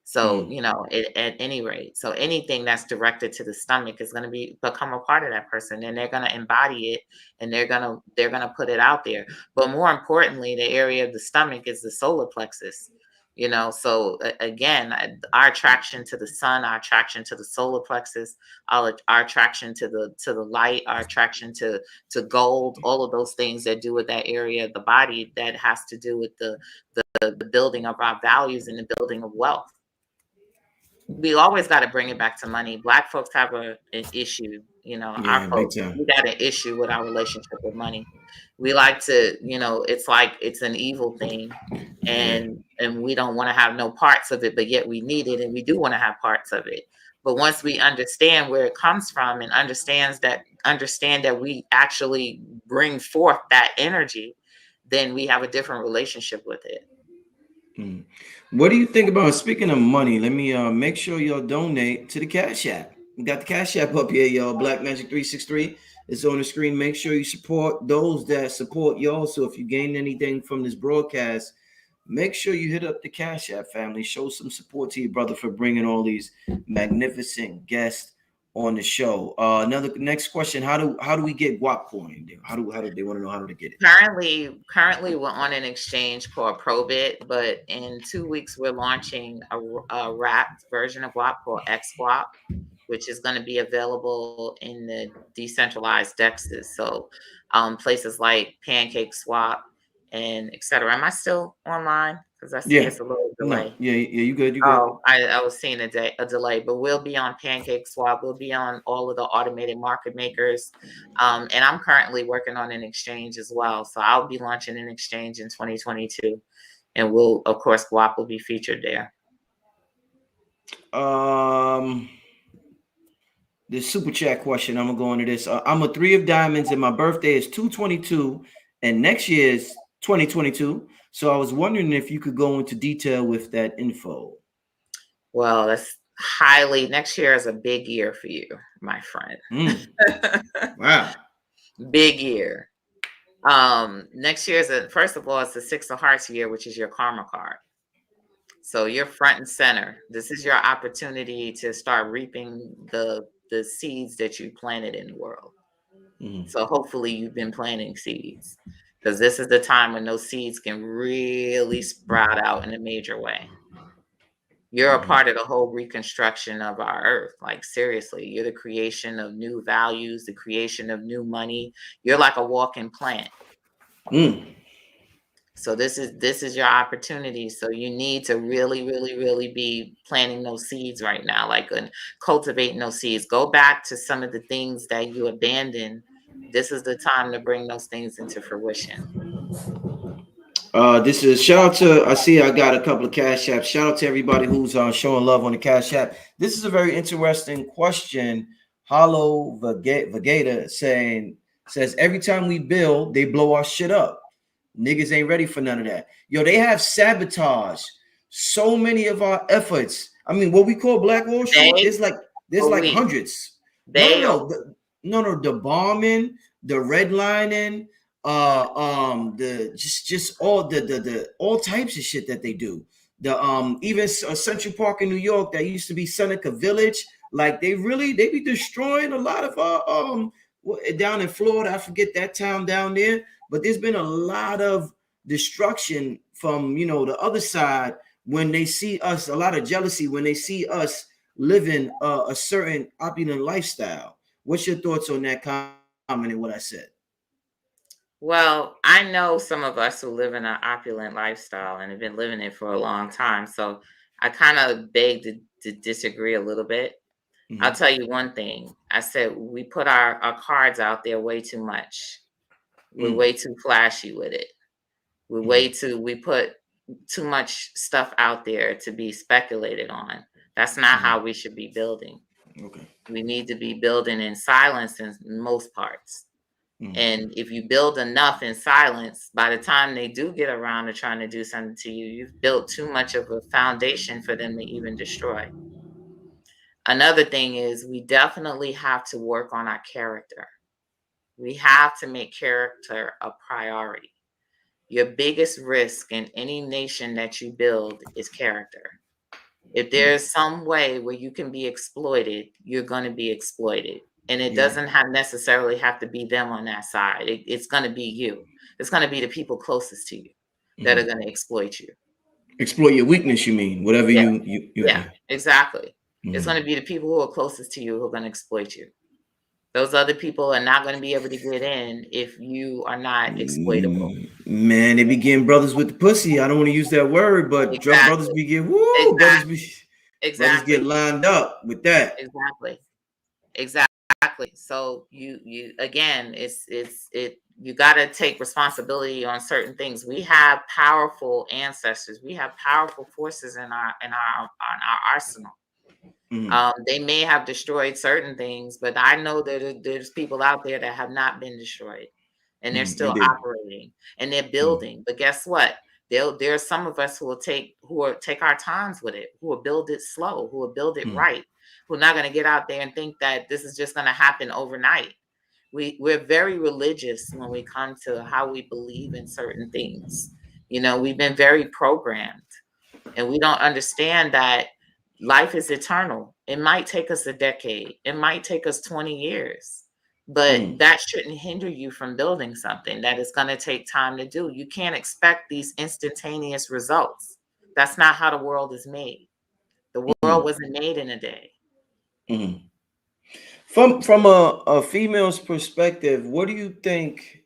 So, you know, at any rate, so anything that's directed to the stomach is going to become a part of that person, and they're going to embody it, and they're going to put it out there. But more importantly, the area of the stomach is the solar plexus. You know, so again, our attraction to the sun, our attraction to the solar plexus, our attraction to the light, our attraction to gold, all of those things that do with that area of the body, that has to do with the building of our values and the building of wealth. We always got to bring it back to money. Black folks have an issue, you know, our Yeah, big folks, time. we got an issue with our relationship with money. We like to, you know, it's like it's an evil thing, Yeah. and we don't want to have no parts of it, but yet we need it, and we do want to have parts of it. But once we understand where it comes from, and understand that we actually bring forth that energy, then we have a different relationship with it. What do you think about, speaking of money? Let me make sure y'all donate to the Cash App. We got the Cash App up here, y'all. Black Magic 363. It's on the screen. Make sure you support those that support y'all. So if you gain anything from this broadcast, make sure you hit up the Cash App, family. Show some support to your brother for bringing all these magnificent guests on the show. Another next question: How do we get guap coin? How do they want to know, how do they get it? Currently, we're on an exchange called Probit, but in 2 weeks we're launching a wrapped version of WAP called XWAP, which is going to be available in the decentralized dexes. So, places like Pancake Swap and etc. Am I still online? Because I see Yeah. it's a little No. delay. Yeah. Yeah. You good? You good? Oh, I was seeing a delay, but we'll be on Pancake Swap. We'll be on all of the automated market makers. And I'm currently working on an exchange as well. So I'll be launching an exchange in 2022. And of course, Guap will be featured there. This super chat question, I'm gonna go into this. I'm a 3 of diamonds, and my birthday is 2/22, and next year is 2022. So I was wondering if you could go into detail with that info. Well, next year is a big year for you, my friend. Wow. Big year. Next year first of all, it's the 6 of Hearts year, which is your karma card. So you're front and center. This is your opportunity to start reaping the seeds that you planted in the world. So hopefully you've been planting seeds, because this is the time when those seeds can really sprout out in a major way. You're a part of the whole reconstruction of our earth. Like, seriously, you're the creation of new values, the creation of new money. You're like a walking plant. So this is your opportunity. So you need to really, really, really be planting those seeds right now, like, and cultivating those seeds. Go back to some of the things that you abandoned. This is the time to bring those things into fruition. This is shout out to, I see I got a couple of cash apps. Shout out to everybody who's showing love on the cash app. This is a very interesting question. Hollow Vegeta says every time we build, they blow our shit up. Niggas ain't ready for none of that. Yo, they have sabotaged so many of our efforts. I mean, what we call Black Wall Street, there's like hundreds. No, the bombing, the redlining, the just all the all types of shit that they do. The even Central Park in New York that used to be Seneca Village, like they be destroying a lot of down in Florida. I forget that town down there, but there's been a lot of destruction from the other side when they see us. A lot of jealousy when they see us living a certain opulent lifestyle. What's your thoughts on that comment and what I said? Well, I know some of us who live in an opulent lifestyle and have been living it for a long time. So I kind of beg to disagree a little bit. Mm-hmm. I'll tell you one thing. I said we put our cards out there way too much. We're way too flashy with it. We put too much stuff out there to be speculated on. That's not how we should be building. Okay. We need to be building in silence in most parts. And if you build enough in silence, by the time they do get around to trying to do something to you, you've built too much of a foundation for them to even destroy. Another thing is we definitely have to work on our character. We have to make character a priority. Your biggest risk in any nation that you build is character. If there's some way where you can be exploited, you're going to be exploited. And it doesn't necessarily have to be them on that side. It's going to be you. It's going to be the people closest to you that are going to exploit you. Exploit your weakness, you mean? Whatever you exactly. It's going to be the people who are closest to you who are going to exploit you. Those other people are not going to be able to get in if you are not exploitable. Man, they be getting brothers with the pussy. I don't want to use that word, but brothers be getting brothers get lined up with that. Exactly. So you again, you got to take responsibility on certain things. We have powerful ancestors. We have powerful forces in our arsenal. They may have destroyed certain things, but I know that there's people out there that have not been destroyed, and they're still operating and they're building. But guess what? There are some of us who will take our times with it, who will build it slow, who will build it right, who are not going to get out there and think that this is just going to happen overnight. We're very religious when we come to how we believe in certain things. We've been very programmed, and we don't understand that life is eternal. It might take us a decade. It might take us 20 years. But that shouldn't hinder you from building something that is going to take time to do. You can't expect these instantaneous results. That's not how the world is made. The world wasn't made in a day. From a female's perspective, what do you think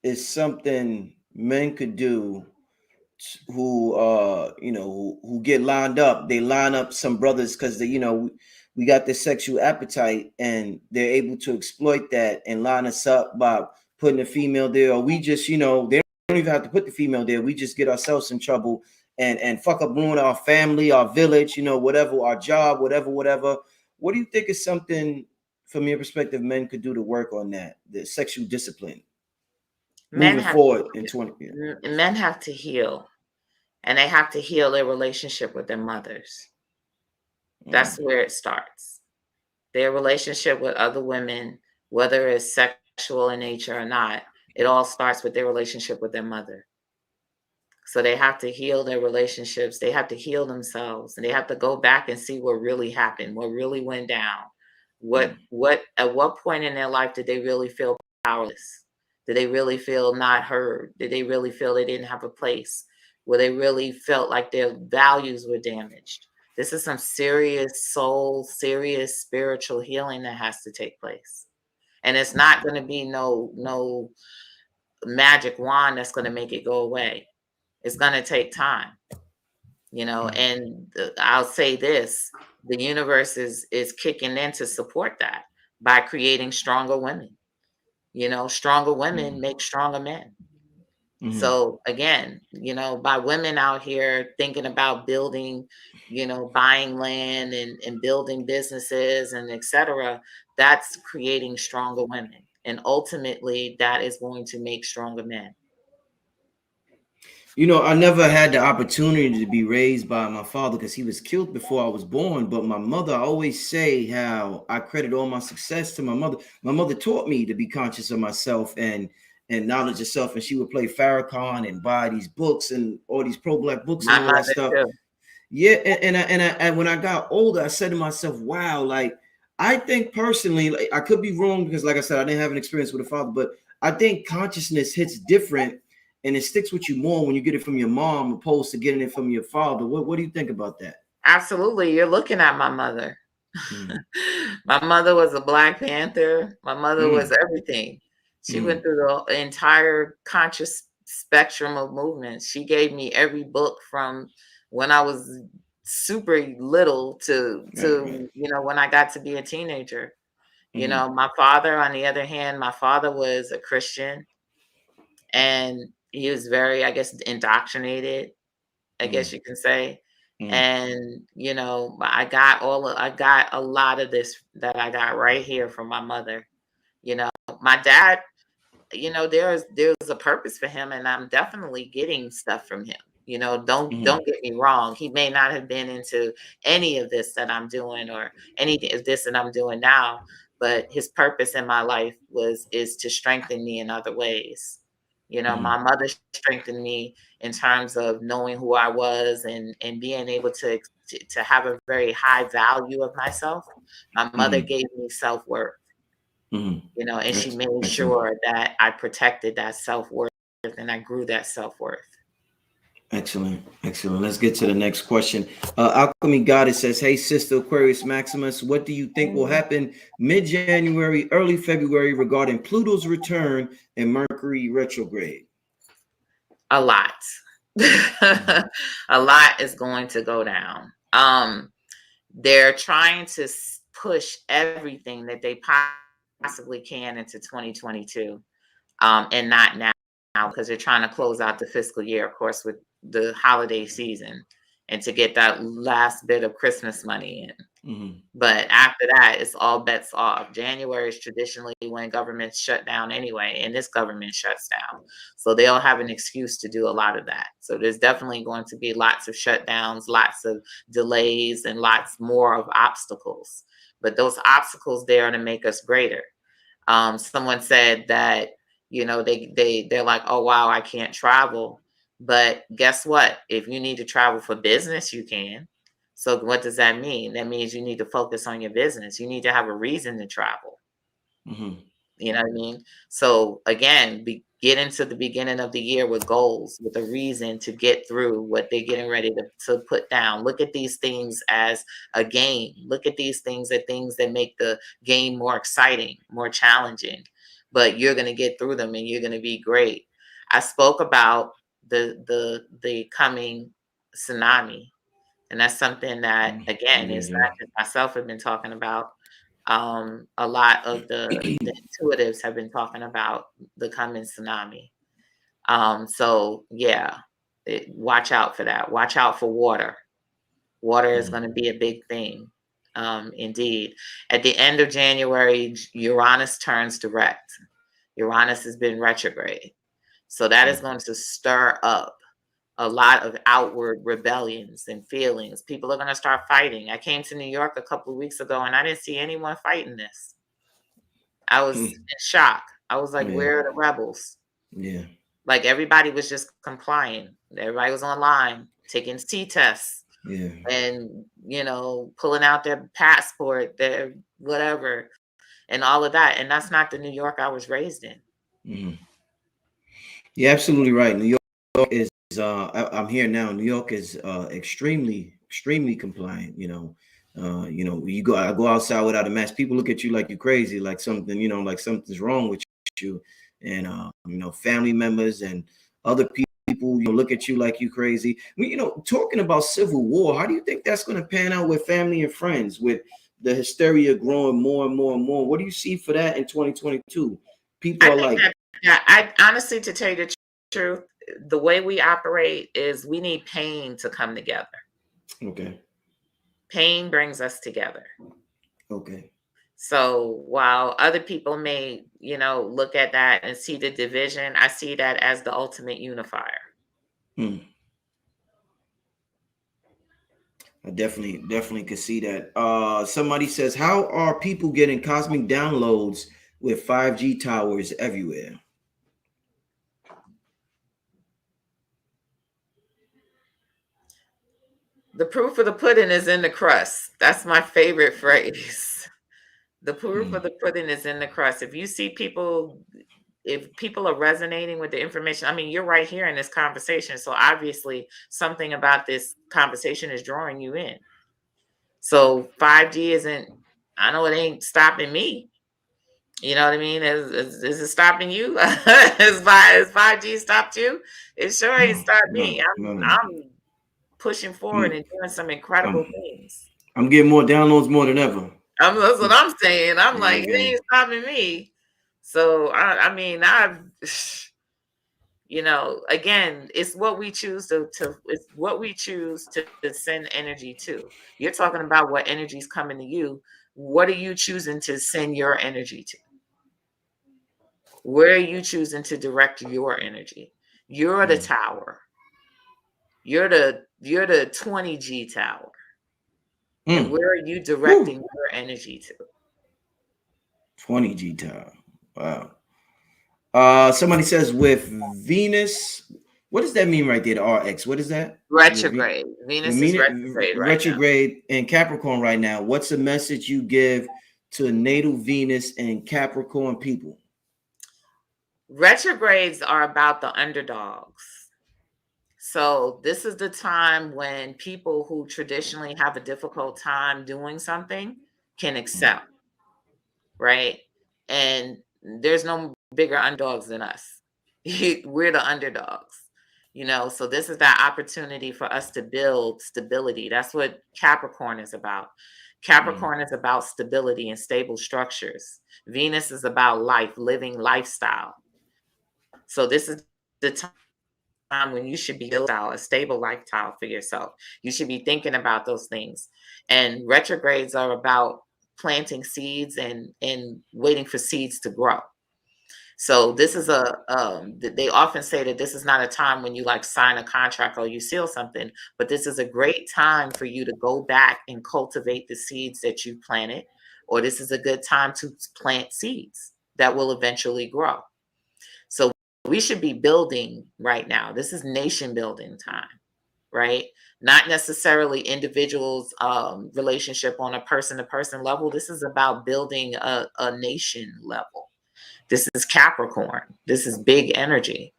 is something men could do who who get lined up? They line up some brothers because we got this sexual appetite and they're able to exploit that and line us up by putting a female there, or we just they don't even have to put the female there. We just get ourselves in trouble and fuck up, ruin our family, our village, whatever, our job, whatever. What do you think is something from your perspective men could do to work on that, the sexual discipline? Moving forward in 20 years. Men have to heal, and they have to heal their relationship with their mothers. That's where it starts. Their relationship with other women, whether it's sexual in nature or not, it all starts with their relationship with their mother. So they have to heal their relationships. They have to heal themselves, and they have to go back and see what really happened, what really went down. At what point in their life did they really feel powerless? Did they really feel not heard? Did they really feel they didn't have a place? Where they really felt like their values were damaged? This is some serious soul, serious spiritual healing that has to take place. And it's not going to be no magic wand that's going to make it go away. It's going to take time, and I'll say this, the universe is kicking in to support that by creating stronger women. Stronger women make stronger men. So again, by women out here thinking about building, buying land and building businesses and etc., that's creating stronger women. And ultimately that is going to make stronger men. I never had the opportunity to be raised by my father because he was killed before I was born. But my mother, I always say how I credit all my success to my mother. My mother taught me to be conscious of myself and knowledge of self. And she would play Farrakhan and buy these books and all these pro-black books and My all that mother stuff. too. Yeah, and when I got older, I said to myself, "Wow, like I think personally, like, I could be wrong because, like I said, I didn't have an experience with a father, but I think consciousness hits different, and it sticks with you more when you get it from your mom opposed to getting it from your father. What do you think about that?" Absolutely. You're looking at my mother. My mother was a Black Panther. My mother was everything. She went through the entire conscious spectrum of movements. She gave me every book from when I was super little to when I got to be a teenager. My father, on the other hand, my father was a Christian, and he was very, I guess, indoctrinated, I guess you can say. And I got a lot of this that I got right here from my mother. My dad, there's a purpose for him, and I'm definitely getting stuff from him. Don't get me wrong. He may not have been into any of this that I'm doing or any of this that I'm doing now, but his purpose in my life is to strengthen me in other ways. My mother strengthened me in terms of knowing who I was and being able to have a very high value of myself. My mother gave me self-worth. And she made sure that I protected that self-worth and I grew that self-worth. Excellent. Let's get to the next question. Alchemy Goddess says, "Hey, sister Aquarius Maximus, what do you think will happen mid-January, early February regarding Pluto's return and Mercury retrograde?" A lot. A lot is going to go down. They're trying to push everything that they possibly can into 2022, and not now because they're trying to close out the fiscal year, of course, with the holiday season and to get that last bit of Christmas money in. But after that, it's all bets off. January is traditionally when governments shut down anyway, and this government shuts down. So they'll have an excuse to do a lot of that. So there's definitely going to be lots of shutdowns, lots of delays, and lots more of obstacles. But those obstacles there are to make us greater. Someone said that, they're like, "Oh, wow, I can't travel." But guess what? If you need to travel for business, you can. So what does that mean? That means you need to focus on your business. You need to have a reason to travel. You know what I mean? So again, get into the beginning of the year with goals, with a reason to get through what they're getting ready to put down. Look at these things as a game. Look at these things as things that make the game more exciting, more challenging. But you're going to get through them and you're going to be great. I spoke about the coming tsunami. And that's something that, again, is not just myself have been talking about. A lot of the intuitives have been talking about the coming tsunami. So yeah, watch out for that. Watch out for water. Water is going to be a big thing. Indeed. At the end of January, Uranus turns direct. Uranus has been retrograde. So that is going to stir up a lot of outward rebellions and feelings. People are going to start fighting. I came to New York a couple of weeks ago and I didn't see anyone fighting this. I was in shock. I was like, where are the rebels? Yeah. Like everybody was just complying. Everybody was online taking tests. Yeah. And, pulling out their passport, their whatever, and all of that. And that's not the New York I was raised in. You're absolutely right. New York is I'm here now. New York is extremely compliant. I go outside without a mask. People look at you like you're crazy, like something, like something's wrong with you. And family members and other people, look at you like you crazy. Talking about civil war, how do you think that's going to pan out with family and friends, with the hysteria growing more and more and more? What do you see for that in 2022? People are like, I honestly, to tell you the truth, the way we operate is we need pain to come together. Okay. Pain brings us together. Okay. So while other people may, look at that and see the division, I see that as the ultimate unifier. I definitely could see that. Somebody says, how are people getting cosmic downloads with 5G towers everywhere? The proof of the pudding is in the crust. That's my favorite phrase. The proof of the pudding is in the crust. If people are resonating with the information, I mean, you're right here in this conversation. So obviously something about this conversation is drawing you in. So 5G I know it ain't stopping me. You know what I mean? Is it stopping you? Has 5G stopped you? It sure ain't stopped me. I'm pushing forward and doing some incredible things. I'm getting more downloads more than ever. That's what I'm saying. I'm like, it ain't stopping me. So I mean, again, it's what we choose it's what we choose to send energy to. You're talking about what energy is coming to you. What are you choosing to send your energy to? Where are you choosing to direct your energy? You're the tower. You're the 20G tower. And where are you directing your energy to? 20G tower. Wow. Somebody says with Venus, what does that mean right there? The RX. What is that? Retrograde. Venus is retrograde right retrograde in Capricorn right now. What's the message you give to natal Venus and Capricorn people? Retrogrades are about the underdogs. So this is the time when people who traditionally have a difficult time doing something can excel, right? And there's no bigger underdogs than us. We're the underdogs, so this is that opportunity for us to build stability. That's what Capricorn is about. Capricorn is about stability and stable structures. Venus is about life, living lifestyle. So this is the time when you should be building a stable lifestyle for yourself. You should be thinking about those things. And retrogrades are about planting seeds and waiting for seeds to grow. So this is they often say that this is not a time when you like sign a contract or you seal something, but this is a great time for you to go back and cultivate the seeds that you planted, or this is a good time to plant seeds that will eventually grow. So we should be building right now. This is nation building time, right? Not necessarily individuals' relationship on a person-to-person level. This is about building a nation level. This is Capricorn. This is big energy.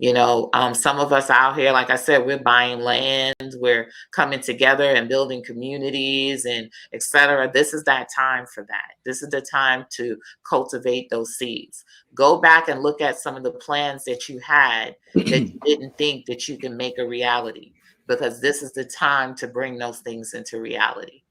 Some of us out here, like I said, we're buying land, we're coming together and building communities and etc. This is that time for that. This is the time to cultivate those seeds. Go back and look at some of the plans that you had that you didn't think that you can make a reality, because this is the time to bring those things into reality.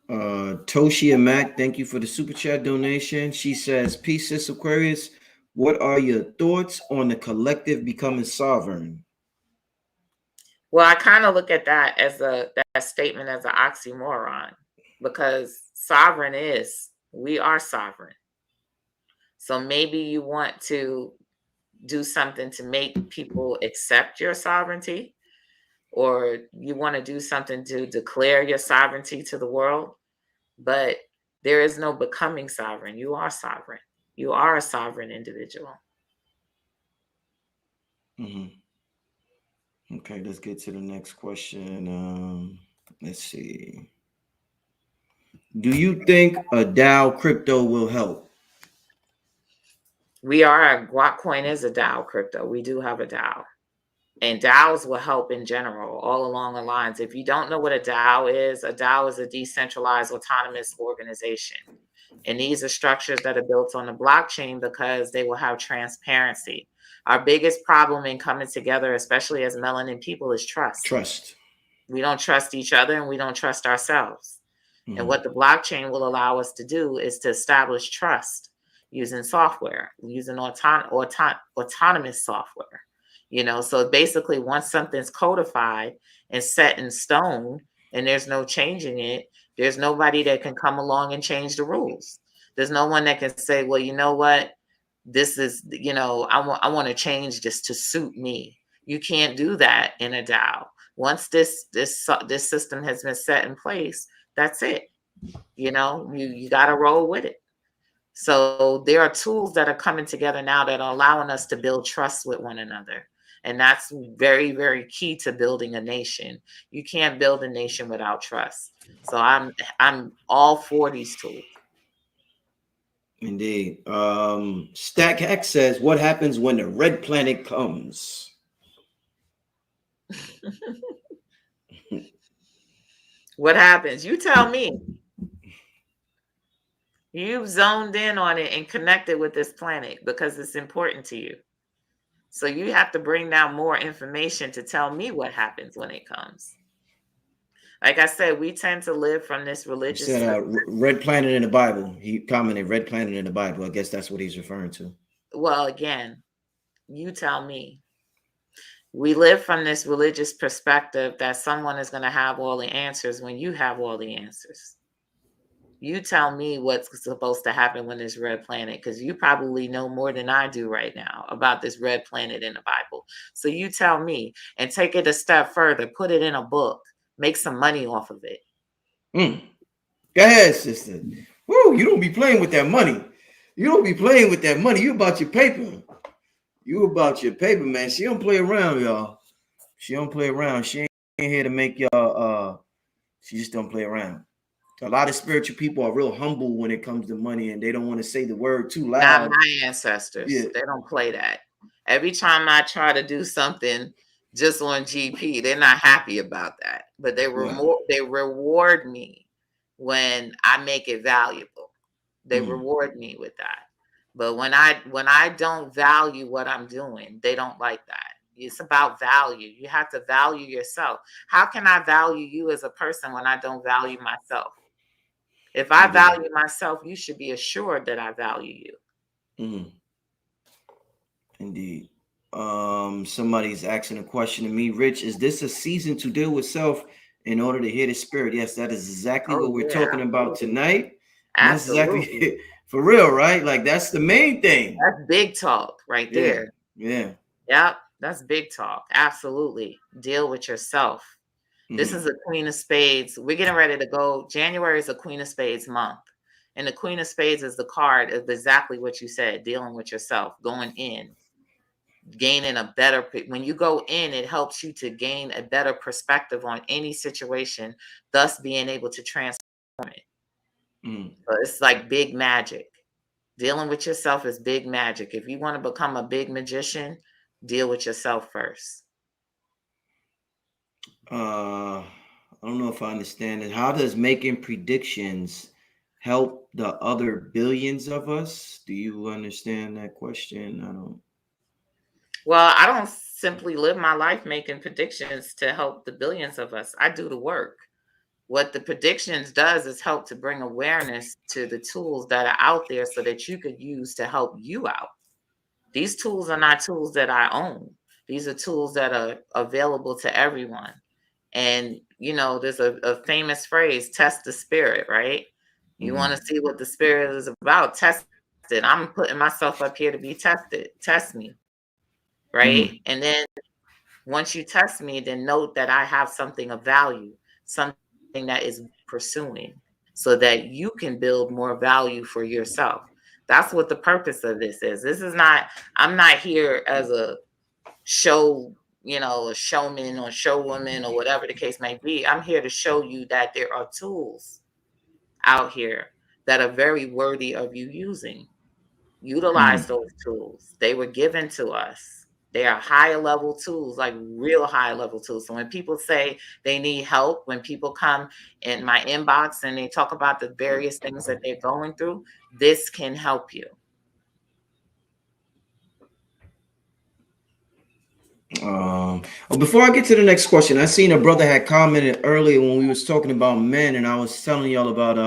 Toshia Mac, thank you for the super chat donation. She says, peace, sis Aquarius. What are your thoughts on the collective becoming sovereign? Well, I kind of look at that as that statement as an oxymoron, because we are sovereign. So maybe you want to do something to make people accept your sovereignty, or you want to do something to declare your sovereignty to the world. But there is no becoming sovereign. You are sovereign. You are a sovereign individual. Okay, let's get to the next question. Let's see. Do you think a DAO crypto will help? Guac Coin is a DAO crypto. We do have a DAO. And DAOs will help in general, all along the lines. If you don't know what a DAO is a decentralized autonomous organization. And these are structures that are built on the blockchain because they will have transparency. Our biggest problem in coming together, especially as melanin people, is trust. We don't trust each other and we don't trust ourselves. And what the blockchain will allow us to do is to establish trust. using software, using autonomous software. You know, so basically once something's codified and set in stone and there's no changing it, there's nobody that can come along and change the rules. There's no one that can say, well, you know what? This is, you know, I want to change this to suit me. You can't do that in a DAO. Once this system has been set in place, that's it. You know, you got to roll with it. So there are tools that are coming together now that are allowing us to build trust with one another. And that's very, very key to building a nation. You can't build a nation without trust. So I'm all for these tools. Indeed. Stack Hack says, what happens when the red planet comes? What happens? You tell me. You've zoned in on it and connected with this planet because it's important to you. So you have to bring down more information to tell me what happens when it comes. Like I said, we tend to live from this religious. You said red planet in the Bible. He commented red planet in the Bible. I guess that's what he's referring to. Well, again, you tell me. We live from this religious perspective that someone is going to have all the answers when you have all the answers. You tell me what's supposed to happen when this red planet, because you probably know more than I do right now about this red planet in the Bible. So you tell me and take it a step further, put it in a book, make some money off of it. Go ahead, sister. Woo, you don't be playing with that money. You don't be playing with that money. You about your paper. You about your paper, man. She don't play around, y'all. She don't play around. She ain't here to make y'all she just don't play around. A lot of spiritual people are real humble when it comes to money, and they don't want to say the word too loud. Not my ancestors. Yeah. They don't play that. Every time I try to do something just on GP, they're not happy about that. But they reward me when I make it valuable. They reward me with that. But when I don't value what I'm doing, they don't like that. It's about value. You have to value yourself. How can I value you as a person when I don't value myself? If I value myself, you should be assured that I value you. Indeed. Somebody's asking a question to me, Rich. Is this a season to deal with self in order to hear the spirit? Yes, that is exactly what we're talking about tonight. Absolutely. That's exactly for real, right? Like that's the main thing. That's big talk right there. Yeah. Yep. That's big talk. Absolutely. Deal with yourself. This is the Queen of Spades. We're getting ready to go. January is the Queen of Spades month. And the Queen of Spades is the card of exactly what you said, dealing with yourself, going in, gaining a better, when you go in, it helps you to gain a better perspective on any situation, thus being able to transform it. So it's like big magic. Dealing with yourself is big magic. If you want to become a big magician, deal with yourself first. I don't know if I understand it. How does making predictions help the other billions of us? Do you understand that question? I don't. Well, I don't simply live my life making predictions to help the billions of us. I do the work. What the predictions does is help to bring awareness to the tools that are out there so that you could use to help you out. These tools are not tools that I own. These are tools that are available to everyone. And, you know, there's a famous phrase, test the spirit, right? You want to see what the spirit is about, test it. I'm putting myself up here to be tested. Test me, right? And then once you test me, then note that I have something of value, something that is pursuing so that you can build more value for yourself. That's what the purpose of this is. This is not, I'm not here as a show, you know, a showman or showwoman or whatever the case may be. I'm here to show you that there are tools out here that are very worthy of you using. Utilize those tools. They were given to us. They are higher level tools, like real high level tools. So when people say they need help, when people come in my inbox and they talk about the various things that they're going through, this can help you. Before I get to the next question, I seen a brother had commented earlier when we was talking about men, and I was telling y'all about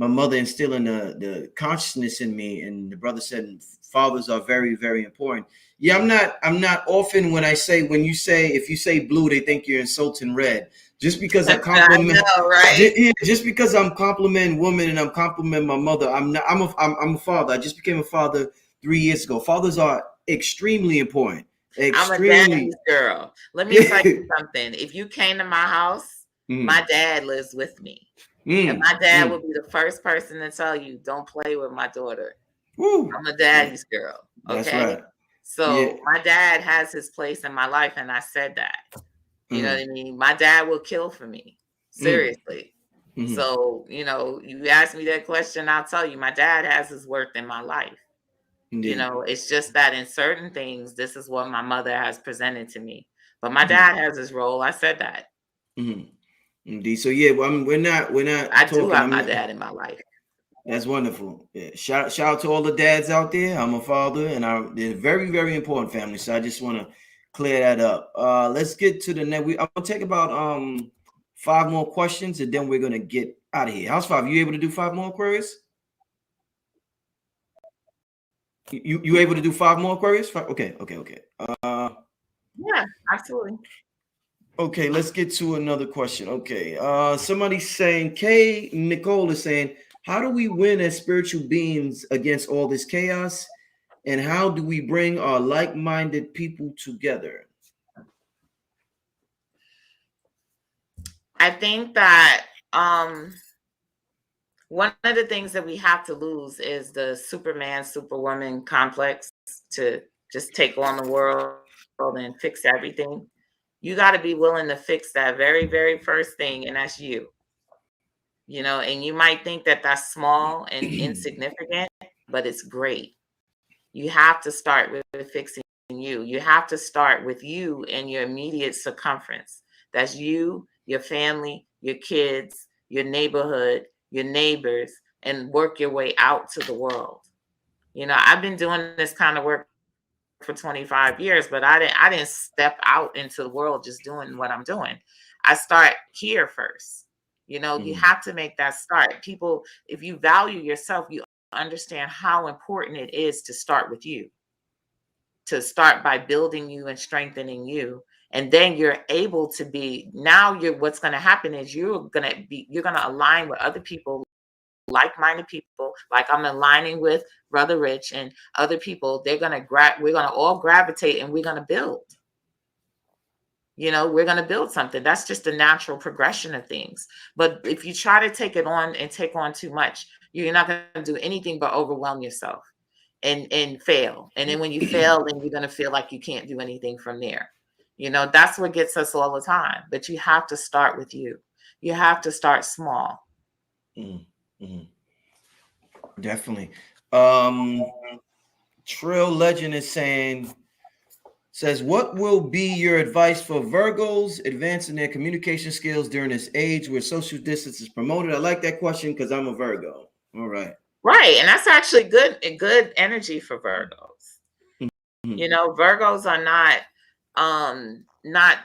my mother instilling the consciousness in me, and the brother said fathers are very, very important. Yeah, I'm not often when you say, if you say blue, they think you're insulting red. Just because I compliment, I know, right? just because I'm complimenting women and I'm complimenting my mother, I'm a father. I just became a father 3 years ago. Fathers are extremely important. I'm a Extremely. daddy's girl. Let me tell you something. If you came to my house, my dad lives with me. And my dad will be the first person to tell you, don't play with my daughter. Woo. I'm a daddy's girl. That's Okay. right. So my dad has his place in my life, and I said that. You know what I mean? My dad will kill for me. Seriously. So, you know, you ask me that question, I'll tell you, my dad has his worth in my life. You know, it's just that in certain things, this is what my mother has presented to me. But my dad has his role. I said that. Indeed. So yeah, well, I mean, we're not I talking. do have my dad in my life. That's wonderful. Yeah. Shout out to all the dads out there. I'm a father, and they're very, very important family. So I just want to clear that up. Let's get to the next. I'm gonna take about 5 more questions, and then we're gonna get out of here. How's 5? You able to do 5 more, Aquarius? You able to do 5 more, Aquarius? Okay. Yeah, absolutely. Okay, let's get to another question. Okay, somebody's saying, Nicole is saying, how do we win as spiritual beings against all this chaos? And how do we bring our like-minded people together? I think that one of the things that we have to lose is the Superman, Superwoman complex to just take on the world and fix everything. You got to be willing to fix that very, very first thing, and that's you. You know, and you might think that that's small and insignificant, but it's great. You have to start with fixing you. You have to start with you and your immediate circumference. That's you, your family, your kids, your neighborhood, your neighbors, and work your way out to the world. You know, I've been doing this kind of work for 25 years, but I didn't step out into the world just doing what I'm doing. I start here first. You know, you have to make that start. People, if you value yourself, you understand how important it is to start with you, to start by building you and strengthening you. And then you're able to be, now what's going to happen is you're going to align with other people, like-minded people, like I'm aligning with Brother Rich and other people. We're going to all gravitate, and we're going to build. You know, we're going to build something. That's just a natural progression of things. But if you try to take it on and take on too much, you're not going to do anything but overwhelm yourself and fail. And then when you fail, then you're going to feel like you can't do anything from there. You know, that's what gets us all the time. But you have to start with you. You have to start small. Definitely. Trill Legend is says, what will be your advice for Virgos advancing their communication skills during this age where social distance is promoted? I like that question because I'm a Virgo. All right. Right. And that's actually good energy for Virgos. You know, Virgos are not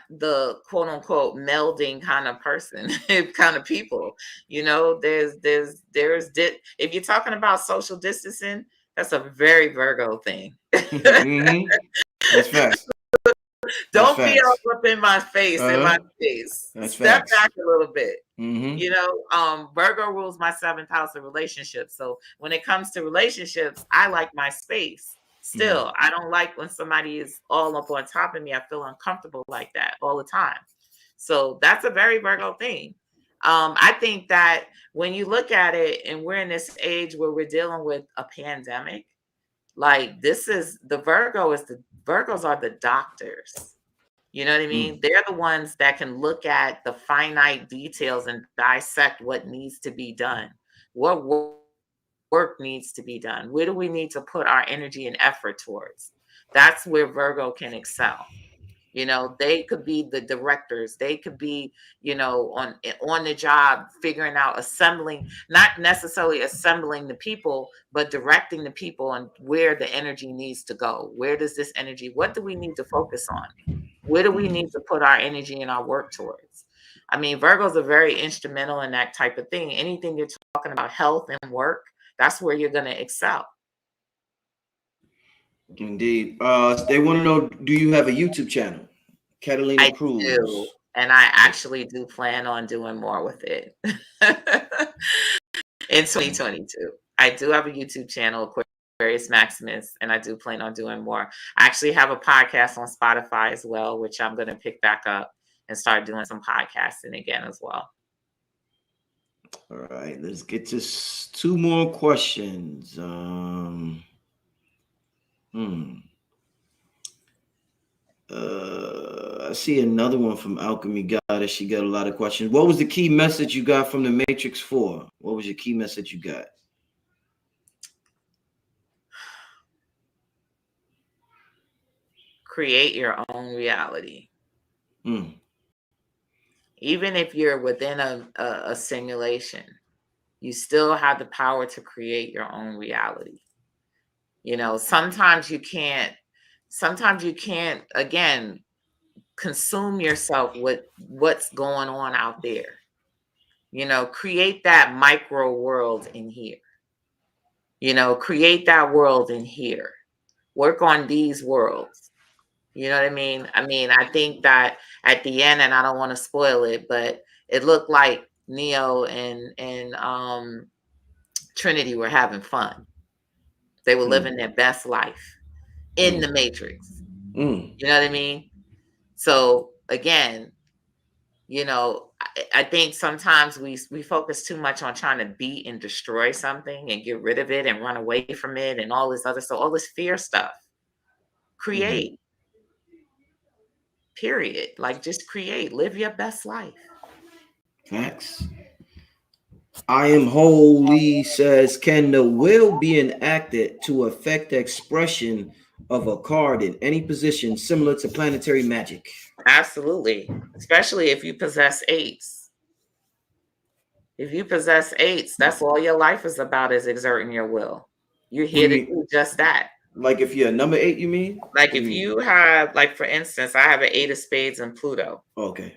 the quote unquote melding kind of person, kind of people. You know, if you're talking about social distancing, that's a very Virgo thing. That's facts. Don't be all up in my face, That's Step facts. back a little bit. You know, Virgo rules my 7th house of relationships. So when it comes to relationships, I like my space. Still, I don't like when somebody is all up on top of me. I feel uncomfortable like that all the time. So that's a very Virgo thing. I think that when you look at it, and we're in this age where we're dealing with a pandemic, like Virgos are the doctors. You know what I mean? They're the ones that can look at the finite details and dissect what needs to be done. What work needs to be done? Where do we need to put our energy and effort towards? That's where Virgo can excel. You know, they could be the directors. They could be, you know, on the job, figuring out, assembling, not necessarily assembling the people, but directing the people on where the energy needs to go. Where does this energy, what do we need to focus on? Where do we need to put our energy and our work towards? I mean, Virgos are very instrumental in that type of thing. Anything you're talking about health and work, that's where you're going to excel. Indeed. They want to know, do you have a YouTube channel? Catalina I Cruz. do, and I actually do plan on doing more with it in 2022. I do have a YouTube channel, Aquarius Maximus, and I do plan on doing more. I actually have a podcast on Spotify as well, which I'm going to pick back up and start doing some podcasting again as well. All right, let's get to 2 more questions. I see another one from Alchemy Goddess. She got a lot of questions. What was the key message you got from the Matrix 4? What was your key message you got? Create your own reality. Even if you're within a simulation, you still have the power to create your own reality. You know, sometimes you can't, again, consume yourself with what's going on out there. You know, create that micro world in here. You know, create that world in here. Work on these worlds. You know what I mean? I think that at the end, and I don't want to spoil it, but it looked like Neo and Trinity were having fun. They were living their best life in the Matrix. You know what I mean? So again, you know, I think sometimes we focus too much on trying to beat and destroy something and get rid of it and run away from it and all this other stuff, all this fear stuff. Create. Period. Like, just create. Live your best life. Facts. I Am Holy says, can the will be enacted to affect the expression of a card in any position similar to planetary magic? Absolutely. Especially if you possess 8s. If you possess 8s, that's all your life is about, is exerting your will. You're here to do just that. Like if you're a number 8, you mean? Like if you have, like for instance, I have an 8 of spades in Pluto. Okay.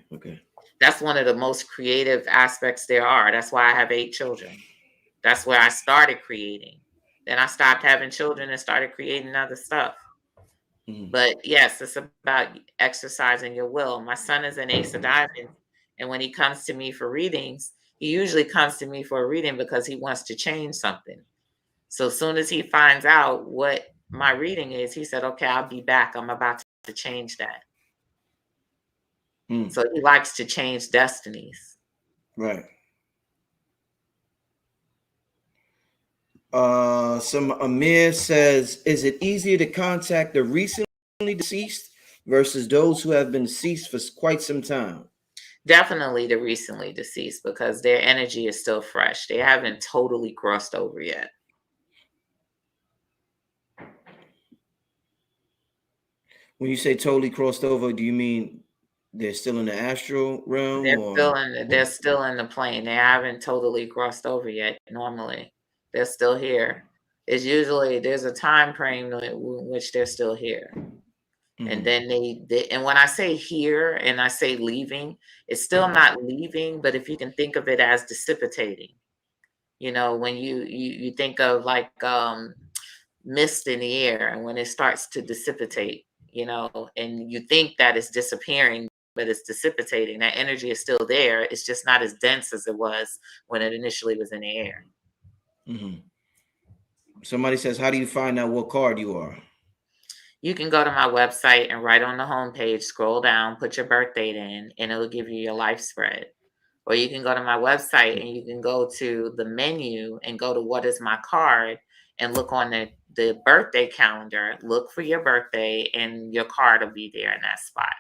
That's one of the most creative aspects there are. That's why I have 8 children. That's where I started creating. Then I stopped having children and started creating other stuff. But yes, it's about exercising your will. My son is an Ace of Diamonds, and when he comes to me for readings, he usually comes to me for a reading because he wants to change something. So as soon as he finds out what my reading is, he said, okay, I'll be back. I'm about to change that. So he likes to change destinies. Right. Amir says, is it easier to contact the recently deceased versus those who have been deceased for quite some time? Definitely the recently deceased, because their energy is still fresh. They haven't totally crossed over yet. When you say totally crossed over, do you mean they're still in the astral realm? They're still in the plane. They haven't totally crossed over yet. Normally, they're still here. It's usually there's a time frame in which they're still here. And then and when I say here and I say leaving, it's still not leaving, but if you can think of it as dissipating, you know, when you think of like mist in the air, and when it starts to dissipate, you know, and you think that it's disappearing, but it's dissipating. That energy is still there. It's just not as dense as it was when it initially was in the air. Somebody says, how do you find out what card you are? You can go to my website and right on the homepage, scroll down, put your birth date in, and it'll give you your life spread. Or you can go to my website and you can go to the menu and go to what is my card and look on the birthday calendar, look for your birthday, and your card will be there in that spot.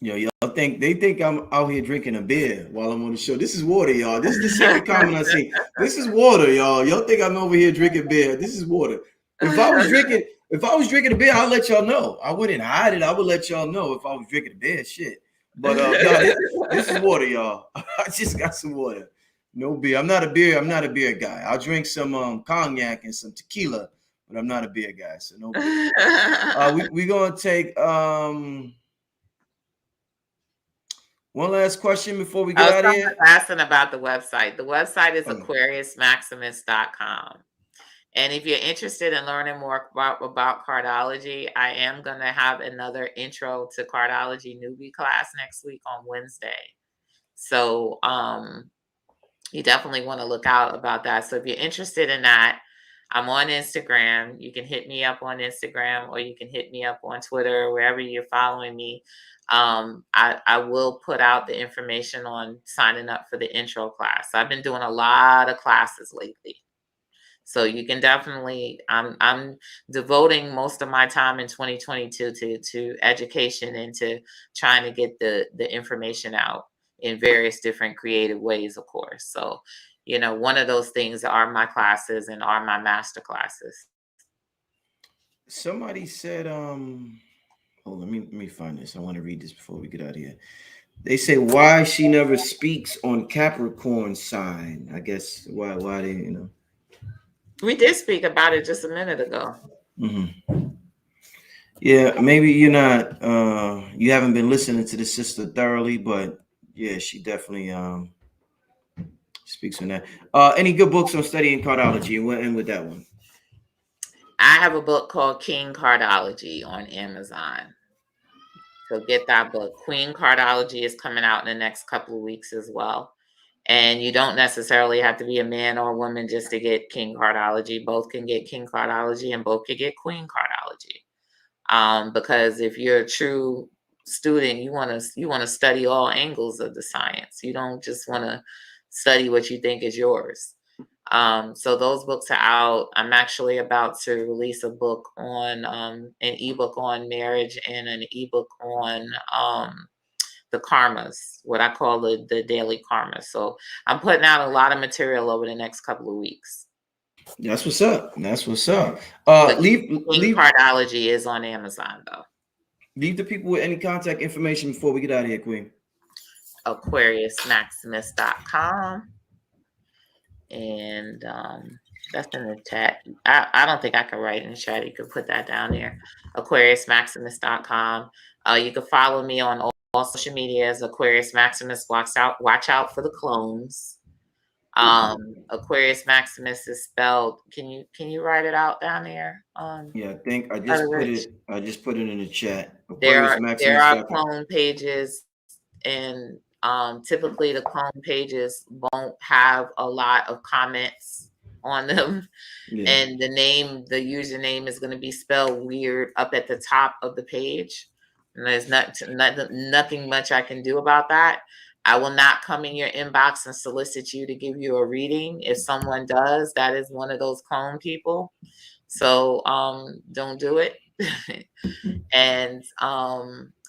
Yo, y'all think I'm out here drinking a beer while I'm on the show. This is water, y'all. This is the second comment I see. This is water, y'all. Y'all think I'm over here drinking beer. This is water. If I was drinking a beer, I'll let y'all know. I wouldn't hide it. I would let y'all know if I was drinking a beer. Shit. But y'all, this is water, y'all. I just got some water. No beer. I'm not a beer guy. I'll drink some cognac and some tequila, but I'm not a beer guy. So no beer. We're gonna take One last question before we I get was out of here. asking about the website. The website is Okay. aquariusmaximus.com. And if you're interested in learning more about cardology, I am going to have another intro to cardology newbie class next week on Wednesday. So you definitely want to look out about that. So if you're interested in that, I'm on Instagram. You can hit me up on Instagram, or you can hit me up on Twitter, wherever you're following me. I will put out the information on signing up for the intro class. I've been doing a lot of classes lately. So you can definitely, I'm devoting most of my time in 2022 to education and to trying to get the information out in various different creative ways, of course. So, you know, one of those things are my classes and are my master classes. Somebody said, hold on, let me find this. I want to read this before we get out of here. They say why she never speaks on Capricorn sign. I guess why they, you know. We did speak about it just a minute ago. Mm-hmm. Yeah, maybe you're not you haven't been listening to the sister thoroughly, but yeah, she definitely speaks on that. Any good books on studying cardology? And we'll end with that one. I have a book called King Cardology on Amazon. So get that book. Queen Cardology is coming out in the next couple of weeks as well. And you don't necessarily have to be a man or a woman just to get King Cardology. Both can get King Cardology and both can get Queen Cardology. Because if you're a true student, you want to study all angles of the science. You don't just want to study what you think is yours. So those books are out. I'm actually about to release a book on an ebook on marriage and an ebook on the karmas, what I call the daily karma. So I'm putting out a lot of material over the next couple of weeks. That's what's up. That's what's up. Leave Cardology is on Amazon though. Leave the people with any contact information before we get out of here, Queen. AquariusMaximus.com. And that's in the chat. I don't think I can write in the chat. You can put that down there. AquariusMaximus.com. You can follow me on all social media as Aquarius Maximus. Watch out for the clones. Aquarius Maximus is spelled. Can you write it out down there? Yeah, I think I just put it in the chat. There are clone pages, and typically the clone pages won't have a lot of comments on them. Yeah. And the username is going to be spelled weird up at the top of the page. And there's nothing much I can do about that. I will not come in your inbox and solicit you to give you a reading. If someone does, that is one of those clone people. So don't do it. And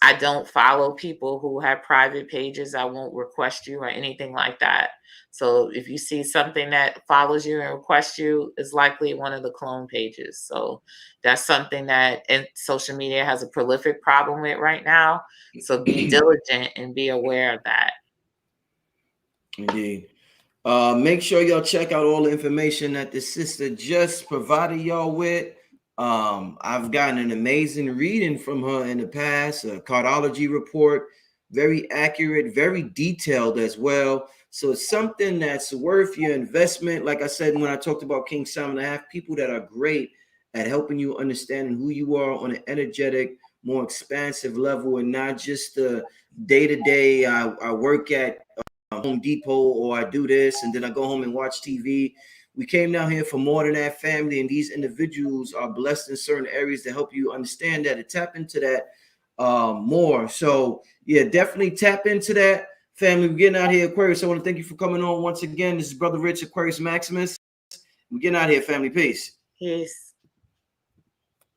I don't follow people who have private pages. I won't request you or anything like that. So if you see something that follows you and requests you, it's likely one of the clone pages. So that's something that social media has a prolific problem with right now. So be diligent and be aware of that. Indeed. Make sure y'all check out all the information that the sister just provided y'all with. I've gotten an amazing reading from her in the past, a cardology report, very accurate, very detailed as well. So it's something that's worth your investment. Like I said, when I talked about King Simon, I have people that are great at helping you understanding who you are on an energetic, more expansive level, and not just the day-to-day I work at Home Depot, or I do this and then I go home and watch TV. We came down here for more than that, family, and these individuals are blessed in certain areas to help you understand that and tap into that more. So yeah, definitely tap into that, family. We're getting out here, Aquarius. I want to thank you for coming on once again. This is Brother Rich, Aquarius Maximus. We're getting out here, family. Peace.